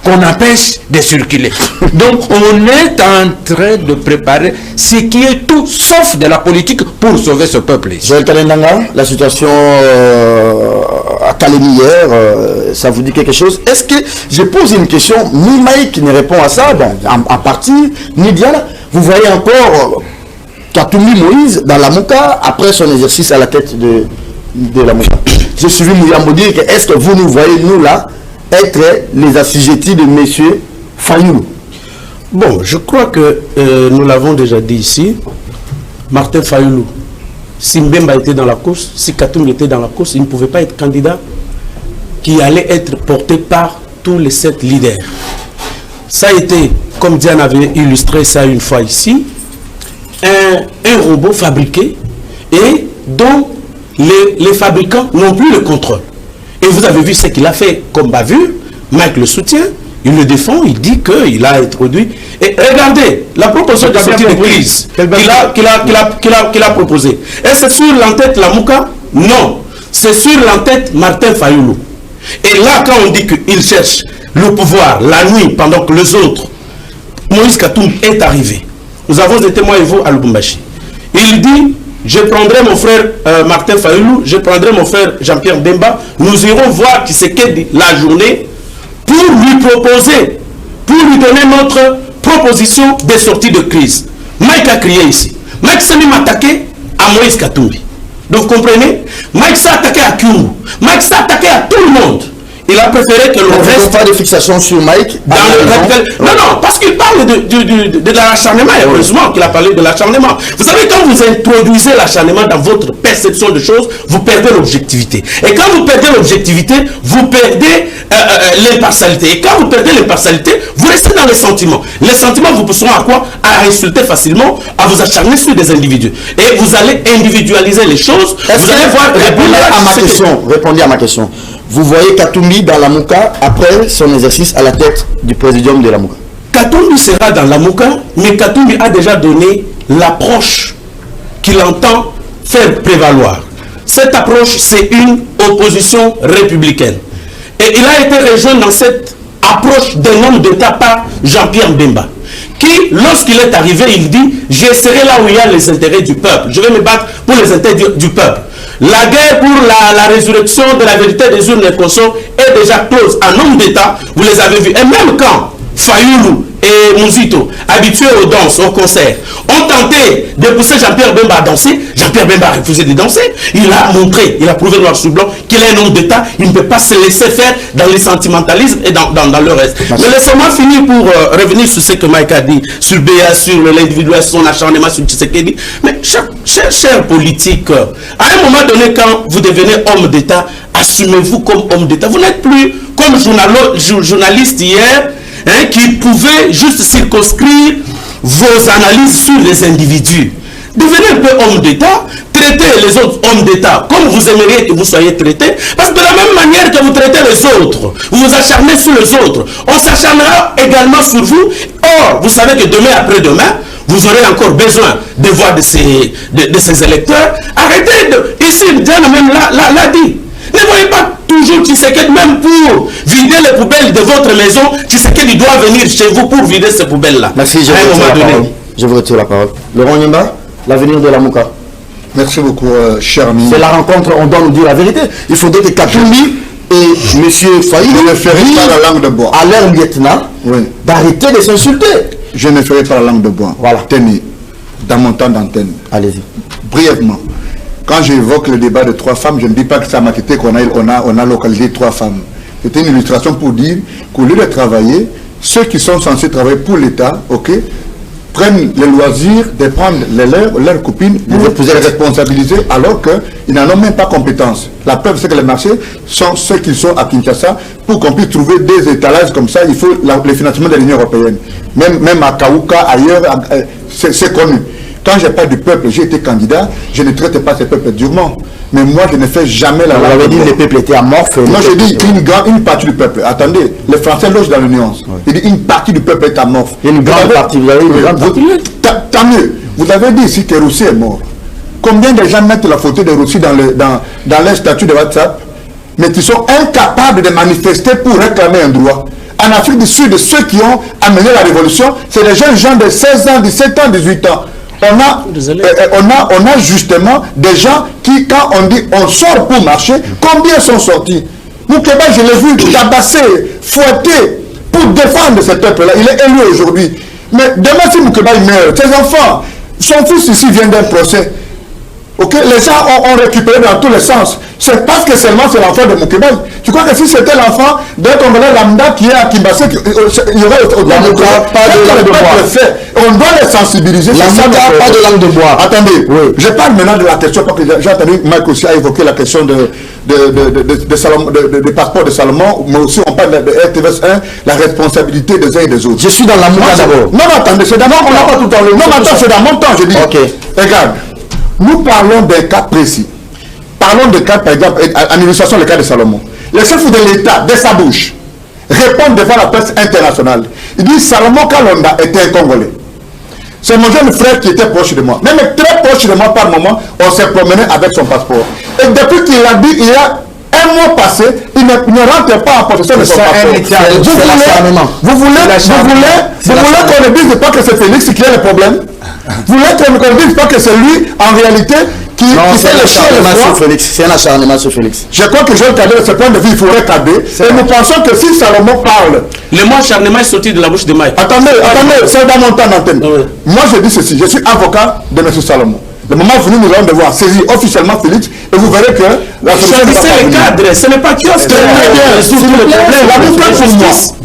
qu'on empêche de circuler. Donc on est en train de préparer ce qui est tout sauf de la politique pour sauver ce peuple. Joël Kalendanga, la situation à Kalemi hier, ça vous dit quelque chose? Est-ce que, je pose une question, ni Mike qui ne répond à ça, ben, en partie, ni Diana, vous voyez encore Katumbi Moïse dans la Mouka après son exercice à la tête de la Mouka. J'ai suivi Mouyambo dire que est-ce que vous nous voyez, nous là, être les assujettis de M. Fayoulou? Bon, je crois que nous l'avons déjà dit ici. Martin Fayoulou, si Mbemba était dans la course, si Katumbi était dans la course, il ne pouvait pas être candidat qui allait être porté par tous les 7 leaders. Ça a été, comme Diane avait illustré ça une fois ici, un robot fabriqué et dont les fabricants n'ont plus le contrôle. Et vous avez vu ce qu'il a fait comme bavure. Mike le soutient, il le défend, il dit qu'il a introduit. Et regardez, la proposition de sortie de crise qu'il a proposée. Est-ce sur l'entête la Mouka? Non, c'est sur l'entête Martin Fayoulou. Et là, quand on dit qu'il cherche le pouvoir la nuit pendant que les autres, Moïse Katumbi est arrivé. Nous avons été, moi et vous, à Lubumbashi. Il dit, je prendrai mon frère Martin Fayoulou, je prendrai mon frère Jean-Pierre Bemba, nous irons voir Tshisekedi la journée pour lui proposer, pour lui donner notre proposition de sortie de crise. Mike a crié ici. Mike s'est même attaqué à Moïse Katumbi. Donc vous comprenez? Mike s'est attaqué à Kyungu. Mike s'est attaqué à tout le monde. Il a préféré que l'on reste... pas de fixation sur Mike dans le... Non, parce qu'il parle de l'acharnement. Heureusement qu'il a parlé de l'acharnement. Vous savez, quand vous introduisez l'acharnement dans votre perception de choses, vous perdez l'objectivité. Et quand vous perdez l'objectivité, vous perdez l'impartialité. Et quand vous perdez l'impartialité, vous restez dans les sentiments. Les sentiments vous pousseront à quoi? À insulter facilement, à vous acharner sur des individus. Et vous allez individualiser les choses. Vous allez voir... Répondez à ma question. Vous voyez Katumbi dans la Mouka après son exercice à la tête du présidium de la Mouka? Katumbi sera dans la Mouka, mais Katumbi a déjà donné l'approche qu'il entend faire prévaloir. Cette approche, c'est une opposition républicaine. Et il a été rejoint dans cette approche d'un homme d'État par Jean-Pierre Bemba, qui, lorsqu'il est arrivé, il dit « Je serai là où il y a les intérêts du peuple. Je vais me battre pour les intérêts du peuple. » La guerre pour la résurrection de la vérité des urnes et consorts est déjà close. Un homme d'État, vous les avez vus. Et même quand Fayoulou et Mouzito, habitués aux danses, aux concerts, ont tenté de pousser Jean-Pierre Bemba à danser. Jean-Pierre Bemba a refusé de danser. Il a montré, il a prouvé noir sur blanc qu'il est un homme d'État. Il ne peut pas se laisser faire dans les sentimentalismes et dans le reste. Mais laissez-moi finir pour revenir sur ce que Mike a dit, sur BA, sur l'individuel, son acharnement sur Tshisekedi. Mais chers politiques, à un moment donné, quand vous devenez homme d'État, assumez-vous comme homme d'État. Vous n'êtes plus comme journaliste hier, hein, qui pouvait juste circonscrire vos analyses sur les individus. Devenez un peu homme d'État, traitez les autres hommes d'État comme vous aimeriez que vous soyez traités, parce que de la même manière que vous traitez les autres, vous vous acharnez sur les autres, on s'acharnera également sur vous. Or, vous savez que demain après-demain, vous aurez encore besoin de voix de ces électeurs. Arrêtez de... Ici, Diana même l'a dit. Ne voyez pas toujours Tshisekedi, même pour vider les poubelles de votre maison, Tshisekedi doit venir chez vous pour vider ces poubelles-là. Merci, je vous retire la parole. Laurent Nyemba, l'avenir de la Mouka. Merci beaucoup, cher ami. C'est la rencontre, on doit nous dire la vérité. Il faudrait que Katumbi et M. Faïd Je ne ferai pas la langue de bois. à leur lieutenant d'arrêter de s'insulter. Je ne ferai pas la langue de bois. Voilà. Tenez, dans mon temps d'antenne. Allez-y. Brièvement. Quand j'évoque le débat de 3 femmes, je ne dis pas que ça m'a quitté qu'on a localisé 3 femmes. C'était une illustration pour dire qu'au lieu de travailler, ceux qui sont censés travailler pour l'État, prennent le loisir de prendre leurs copines pour les responsabiliser alors qu'ils n'en ont même pas compétence. La preuve, c'est que les marchés sont ceux qui sont à Kinshasa. Pour qu'on puisse trouver des étalages comme ça, il faut le financement de l'Union européenne. Même à Kaouka, ailleurs, c'est connu. Quand je parle du peuple, j'ai été candidat, je ne traite pas ce peuple durement. Mais moi, je ne fais jamais la... On avait dit que le peuple était amorphe. Moi, je dis une partie du peuple. Attendez, les Français logent dans le nuance. Il dit une partie du peuple est amorphe. Une grande partie, vous avez une grande partie. Tant mieux. Vous avez dit ici que Russie est mort. Combien de gens mettent la photo de Russie dans leur statut de WhatsApp, mais qui sont incapables de manifester pour réclamer un droit? En Afrique du Sud, ceux qui ont amené la révolution, c'est les jeunes gens de 16 ans, 17 ans, 18 ans. On a justement des gens qui, quand on dit on sort pour marcher, combien sont sortis? Moukeba, je l'ai vu tabasser, fouetter pour défendre ce peuple-là. Il est élu aujourd'hui. Mais demain, si Moukeba meurt, ses enfants, son fils ici vient d'un procès. Les gens ont récupéré dans tous les sens. C'est parce que seulement c'est l'enfant de Moukeba. Tu crois que si c'était l'enfant d'un Congolais lambda qui est à Kimbasé, il y aurait autant de bois. On doit les sensibiliser. Pas de langue de bois. Attendez, je parle maintenant de la question, parce que j'ai entendu Mike aussi a évoqué la question de passeport de Salomon, mais aussi on parle de RTVS 1, la responsabilité des uns et des autres. Je suis dans la Mouka d'abord. Non, attendez, c'est d'abord, on n'a pas tout le temps. Non, attends, c'est dans mon temps, je dis. Regarde. Nous parlons d'un cas précis. Parlons de cas, par exemple, en illustration, le cas de Salomon. Le chef de l'État, de sa bouche, répond devant la presse internationale. Il dit Salomon Kalonda était un Congolais. C'est mon jeune frère qui était proche de moi. Même très proche de moi par moment, on s'est promené avec son passeport. Et depuis qu'il a dit, il y a un mois passé, il ne rentre pas en possession de son passeport. Vous voulez qu'on ne dise pas que c'est Félix qui a le problème? Vous voulez qu'on ne dise pas que c'est lui, en réalité, qui fait le chien de Félix. C'est un acharnement sur Félix. Je crois que Jean Kadé, de ce point de vue, il faudrait cadrer. Et nous pensons que si Salomon parle... Le mot acharnement est sorti de la bouche de Mike. Attendez, c'est dans mon temps d'antenne. Moi, je dis ceci. Je suis avocat de M. Salomon. Le moment venu, nous allons devoir saisir officiellement Félix et vous verrez que la solution n'est pas le cadre, ce n'est pas kiosque.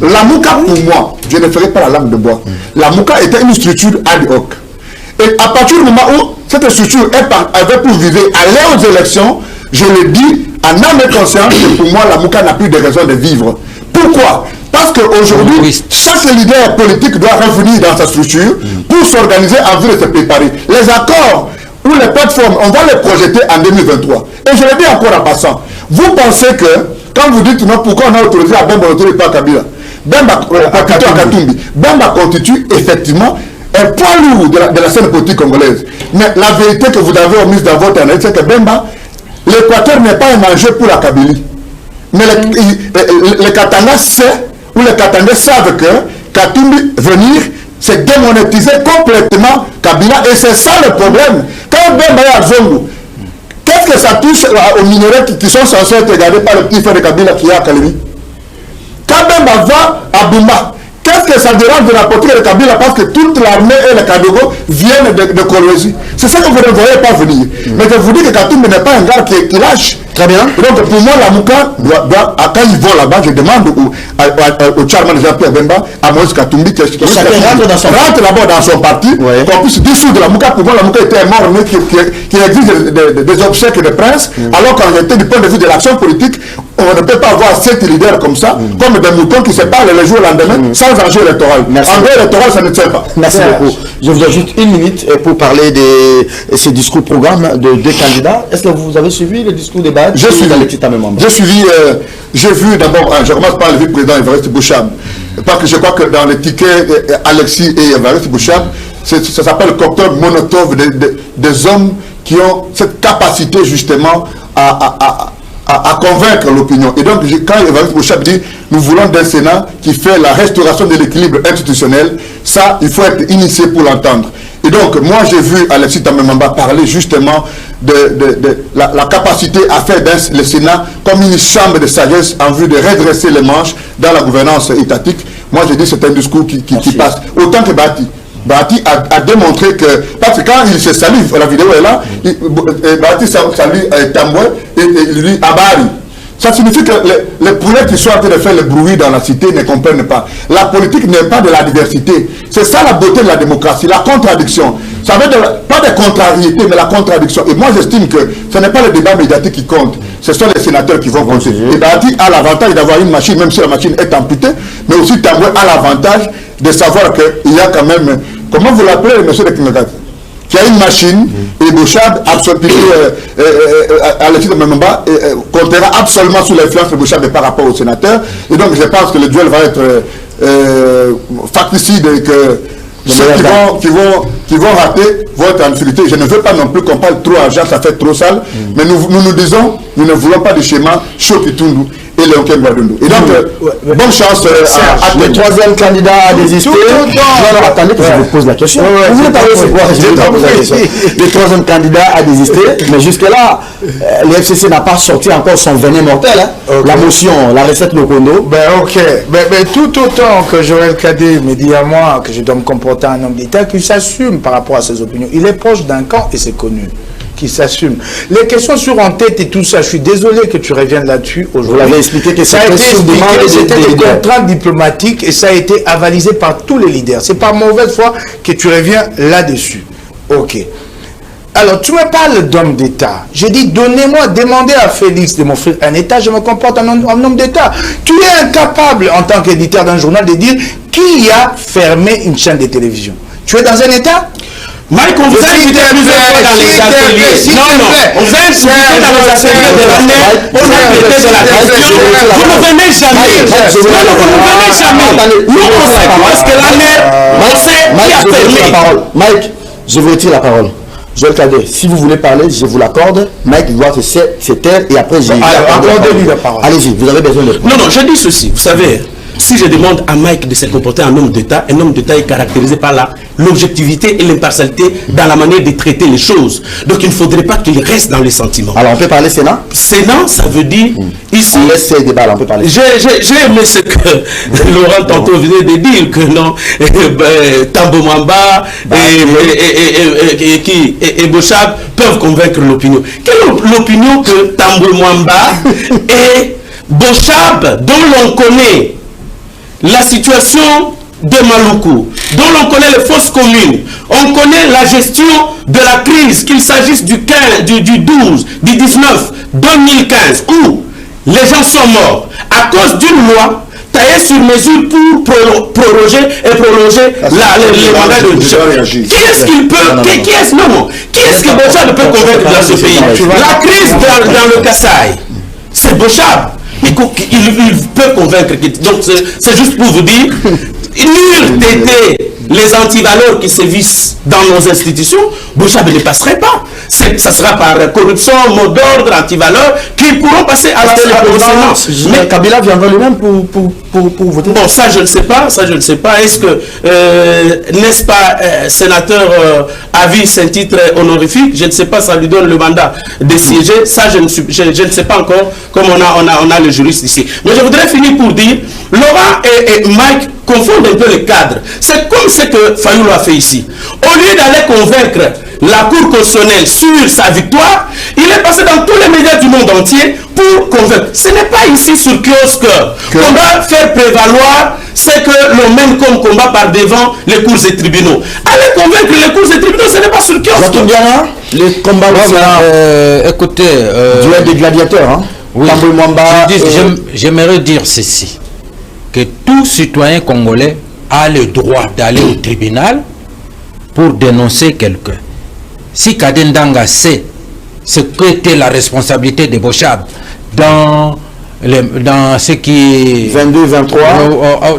La Mouka, pour moi, je ne ferai pas la langue de bois. La Mouka était une structure ad hoc. Et à partir du moment où cette structure avait pour viser aller aux élections, je le dis en âme et conscience que pour moi, la Mouka n'a plus de raison de vivre. Pourquoi? Parce qu'aujourd'hui, chaque leader politique doit revenir dans sa structure pour s'organiser en vue de se préparer. Les accords ou les plateformes, on va les projeter en 2023. Et je le dis encore en passant. Vous pensez que, quand vous dites non, pourquoi on a autorisé à Bemba autorisé par Kabila, Bemba constitue effectivement un poids lourd de la scène politique congolaise. Mais la vérité que vous avez omise dans votre analyse, c'est que Bemba, l'Équateur n'est pas un enjeu pour la Kabylie. Mais les Katanga savent que Katumbi venir, c'est démonétiser complètement Kabila. Et c'est ça le problème. Quand Bemba est à Zongo, qu'est-ce que ça touche aux minéraux qui sont censés être regardés par le petit frère de Kabila qui est à Kalemi? Quand Bemba va à Bumba, qu'est-ce est-ce que ça dérange de rapporter que le Kabila parce que toute l'armée et le Kadogo viennent de Kolwezi? C'est ça que vous ne voyez pas venir. Mais je vous dis que Katumbi n'est pas un gars qui lâche. Très bien. Et donc pour moi, la Mouka, quand ils vont là-bas, je demande au chairman Jean-Pierre Bemba, à Moïse Katumbi, qui rentre d'abord dans son parti, qu'on puisse dissoudre la Mouka. Pour moi, la Mouka était un mort qui exige des obsèques de prince, alors qu'en réalité, du point de vue de l'action politique, on ne peut pas avoir 7 leaders comme ça, comme des moutons qui se parlent le jour au lendemain, sans enjeu électoral. Enjeu électoral, ça ne tient pas. Merci beaucoup. Je vous ai juste une minute pour parler de ces discours programmes de deux candidats. Est-ce que vous avez suivi le discours des BAD? J'ai suivi, j'ai vu d'abord, je commence par le vice-président Évariste Bouchab, parce que je crois que dans les tickets, Alexis et Évariste Bouchab, ça s'appelle le cocktail Monotov des hommes qui ont cette capacité justement à convaincre l'opinion. Et donc, quand Évariste Bouchab dit nous voulons d'un Sénat qui fait la restauration de l'équilibre institutionnel, ça, il faut être initié pour l'entendre. Et donc, moi, j'ai vu Alexis Tambemamba parler justement de la capacité à faire le Sénat comme une chambre de sagesse en vue de redresser les manches dans la gouvernance étatique. Moi, j'ai dit que c'est un discours qui passe. Autant que Bati a démontré que, parce que quand il se salue, la vidéo est là, Bati salue Tamboué et il dit Abari. Ça signifie que les poulets qui sont en train de faire le bruit dans la cité ne comprennent pas. La politique n'est pas de la diversité. C'est ça la beauté de la démocratie, la contradiction. Ça veut dire pas de contrariété, mais la contradiction. Et moi, j'estime que ce n'est pas le débat médiatique qui compte. Ce sont les sénateurs qui vont compter. Et Bati a l'avantage d'avoir une machine, même si la machine est amputée, mais aussi Tamboué a l'avantage de savoir qu'il y a quand même... Comment vous l'appelez, monsieur de Kingagat? Qui a une machine, et Bouchab, Alexis Tambemamba, comptera absolument sous l'influence de Bouchab par rapport au sénateur. Et donc, je pense que le duel va être facticide et que ceux qui vont rater vont être en difficulté. Je ne veux pas non plus qu'on parle trop argent, ça fait trop sale. Mais nous disons, nous ne voulons pas de schéma Chokitundu et Léon Guadundu. Et donc, bonne chance à le troisième candidat à désister. Non, attendez que je vous pose la question. Vous voulez parler de quoi? Je vais pas poser la question. Le troisième candidat à désister, mais jusque-là, le FCC n'a pas sorti encore son venin mortel. La motion, la recette Lokondo. Ben ok, mais tout autant que Joël Kadé me dit à moi que je dois me comporter en homme d'État, qu'il s'assume par rapport à ses opinions. Il est proche d'un camp et c'est connu. Qui s'assume. Les questions sur en tête et tout ça, je suis désolé que tu reviennes là-dessus aujourd'hui. Vous l'avez expliqué que ça a été expliqué, c'était des contraintes diplomatiques et ça a été avalisé par tous les leaders. C'est par mauvaise foi que tu reviens là-dessus. Ok. Alors, tu me parles d'homme d'État. J'ai dit, demandez à Félix de m'offrir un État, je me comporte en homme d'État. Tu es incapable, en tant qu'éditeur d'un journal, de dire qui a fermé une chaîne de télévision. Tu es dans un État? Mike, on vous a invité plusieurs fois dans les ateliers. Non, on vous a invité dans les ateliers de l'année. On a invité de la question. Vous ne venez jamais. Non, vous ne venez jamais. Nous, on sait parce que l'année, on sait qui a fermé. Mike, je vous retire la parole. Joël Kadé, si vous voulez parler, je vous l'accorde. Mike doit se taire et après j'ai... Accordez-lui la parole. Allez-y, vous avez besoin de... Non, je dis ceci. Vous savez, si je demande à Mike de se comporter en homme d'État, un homme d'État est caractérisé par l'objectivité et l'impartialité dans la manière de traiter les choses. Donc il ne faudrait pas qu'il reste dans les sentiments. Alors on peut parler Sénat? Sénat, ça veut dire ici... On laisse ces débats, on peut parler. J'ai aimé ce que Laurent tantôt venait de dire, que non, Tambemamba et Bouchab peuvent convaincre l'opinion. Quelle est l'opinion que Tambemamba et Bouchab, dont l'on connaît la situation de Maluku, dont l'on connaît les fausses communes, on connaît la gestion de la crise, qu'il s'agisse du 15, du 12, du 19, 2015, où les gens sont morts à cause d'une loi taillée sur mesure pour prolonger les mandats de Bouchab. Qui est-ce qu'il peut, qui est-ce que Bouchab peut convaincre dans ce pays? La crise dans le Kasaï, c'est Bouchab. Il peut convaincre. Donc c'est juste pour vous dire, nul n'était les antivaleurs qui sévissent dans nos institutions, Bouchab ne passerait pas. Ça sera par corruption, mot d'ordre, antivaleurs, qui pourront passer à la séance. Mais Kabila viendra lui-même pour voter. Bon, ça je ne sais pas, Est-ce que, n'est-ce pas, sénateur à vie, c'est un titre honorifique, je ne sais pas, ça lui donne le mandat de siéger. Ça je ne sais pas encore, comme on a le juriste ici. Mais je voudrais finir pour dire, Laurent et Mike confondre un peu les cadres. C'est comme ce que Fayoulou a fait ici. Au lieu d'aller convaincre la Cour constitutionnelle sur sa victoire, il est passé dans tous les médias du monde entier pour convaincre. Ce n'est pas ici sur kiosque qu'on va faire prévaloir ce que l'on mène comme combat par devant les cours et tribunaux. Allez convaincre les cours et tribunaux, ce n'est pas sur kiosque. Les combats écoutez, duel des gladiateurs, hein? Oui, j'aimerais dire ceci, que tout citoyen congolais a le droit d'aller au tribunal pour dénoncer quelqu'un. Si Kadendanga sait ce qu'était la responsabilité de Bochab dans ce qui est... 22, 23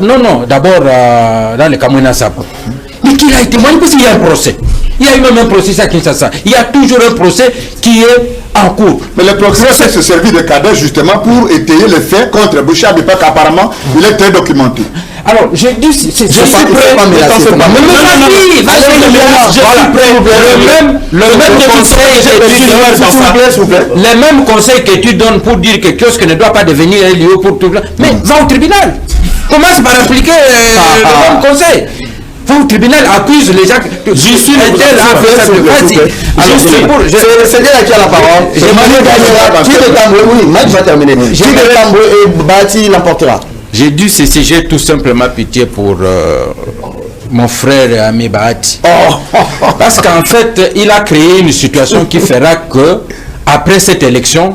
non, d'abord dans le Kamwina Sapo. Mais qu'il a témoigné parce qu'il y a un procès. Il y a eu même un procès à Kinshasa. Il y a toujours un procès qui est en cours. Mais le procureur s'est servi de cadre justement pour étayer les faits contre Bochab, parce qu'apparemment il est très documenté. Alors, je dis, je suis prêt. Les mêmes conseils que tu donnes pour dire que quelque chose ne doit pas devenir un lieu pour tout le monde. Mais va au tribunal. Commence par appliquer le même conseil. Va au tribunal, accuse les gens. Je suis c'est le Seigneur qui a la parole. Qui de Tambour, oui, Mike va terminer. Qui de Tambour et Bati l'emportera. J'ai dû ceci, j'ai tout simplement pitié pour mon frère et ami Bahati. Parce qu'en fait, il a créé une situation qui fera que, après cette élection,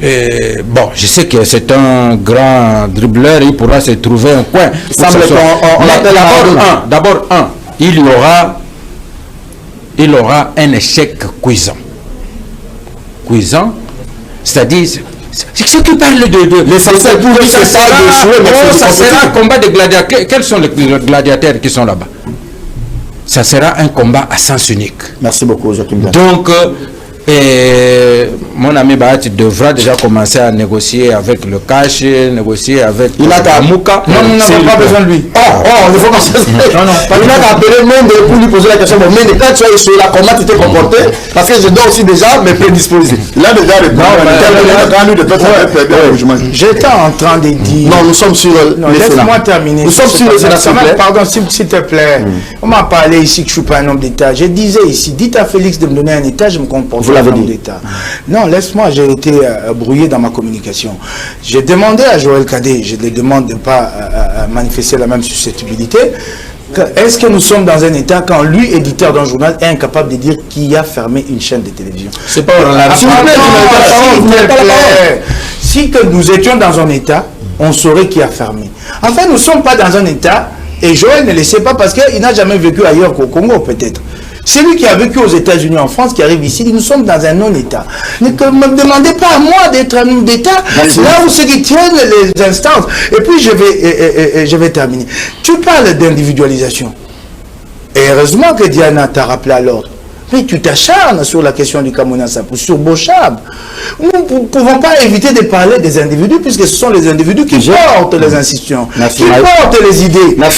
bon, je sais que c'est un grand dribbleur, il pourra se trouver un coin. D'abord, il y aura un échec cuisant. Cuisant, c'est-à-dire, ce qui parle de l'essentiel pour lui, c'est ça de jouer, mais ça sera un combat de gladiateurs. Quels sont les gladiateurs qui sont là-bas? Ça sera un combat à sens unique. Merci beaucoup, Joachim. Donc, mon ami Bahati devra déjà commencer à négocier avec le cash, négocier avec Mouka. Non, pas besoin de lui. Il faut commencer. Il a appelé le monde pour lui poser la question. Mais quand tu es sur la comment tu t'es comporté, parce que je dois aussi déjà me prédisposer. Là déjà, j'étais en train de dire. Non, nous sommes sur les laisse-moi terminer. Nous sommes sur les Sénat. Pardon, s'il te plaît. On m'a parlé ici que je ne suis pas un homme d'État. Je disais ici, dites à Félix de me donner un État, je me comporte. d'État. Non, laisse-moi, j'ai été brouillé dans ma communication. J'ai demandé à Joël Kadé, je ne demande de ne pas manifester la même susceptibilité. Est-ce que nous sommes dans un État quand lui, éditeur d'un journal, est incapable de dire qui a fermé une chaîne de télévision? C'est pas la Si que nous étions dans un État, on saurait qui a fermé. Enfin, nous ne sommes pas dans un État, et Joël ne le sait pas parce qu'il n'a jamais vécu ailleurs qu'au Congo, peut-être. C'est lui qui a vécu aux États-Unis, en France, qui arrive ici, nous sommes dans un non-État. Ne me demandez pas à moi d'être un homme d'État, là où ceux qui tiennent les instances. Et puis, je vais terminer. Tu parles d'individualisation. Et heureusement que Diana t'a rappelé à l'ordre. Mais tu t'acharnes sur la question du Kamwina Sapu, sur Bochab. Nous ne pouvons pas éviter de parler des individus, puisque ce sont les individus qui portent les institutions, qui portent les idées. Quand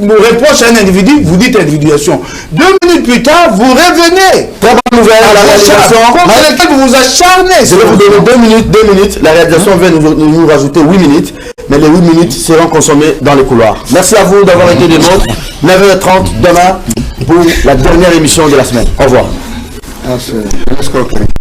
on nous reproche un individu, vous dites individuation. 2 minutes plus tard, vous revenez. Très bonne nouvelle à la réalisation. Contre laquelle vous vous acharnez. Je vais vous donner 2 minutes. La réalisation vient nous rajouter 8 minutes. Mais les 8 minutes seront consommées dans les couloirs. Merci à vous d'avoir été des nôtres. 9h30 demain pour la dernière émission de la semaine. Au revoir.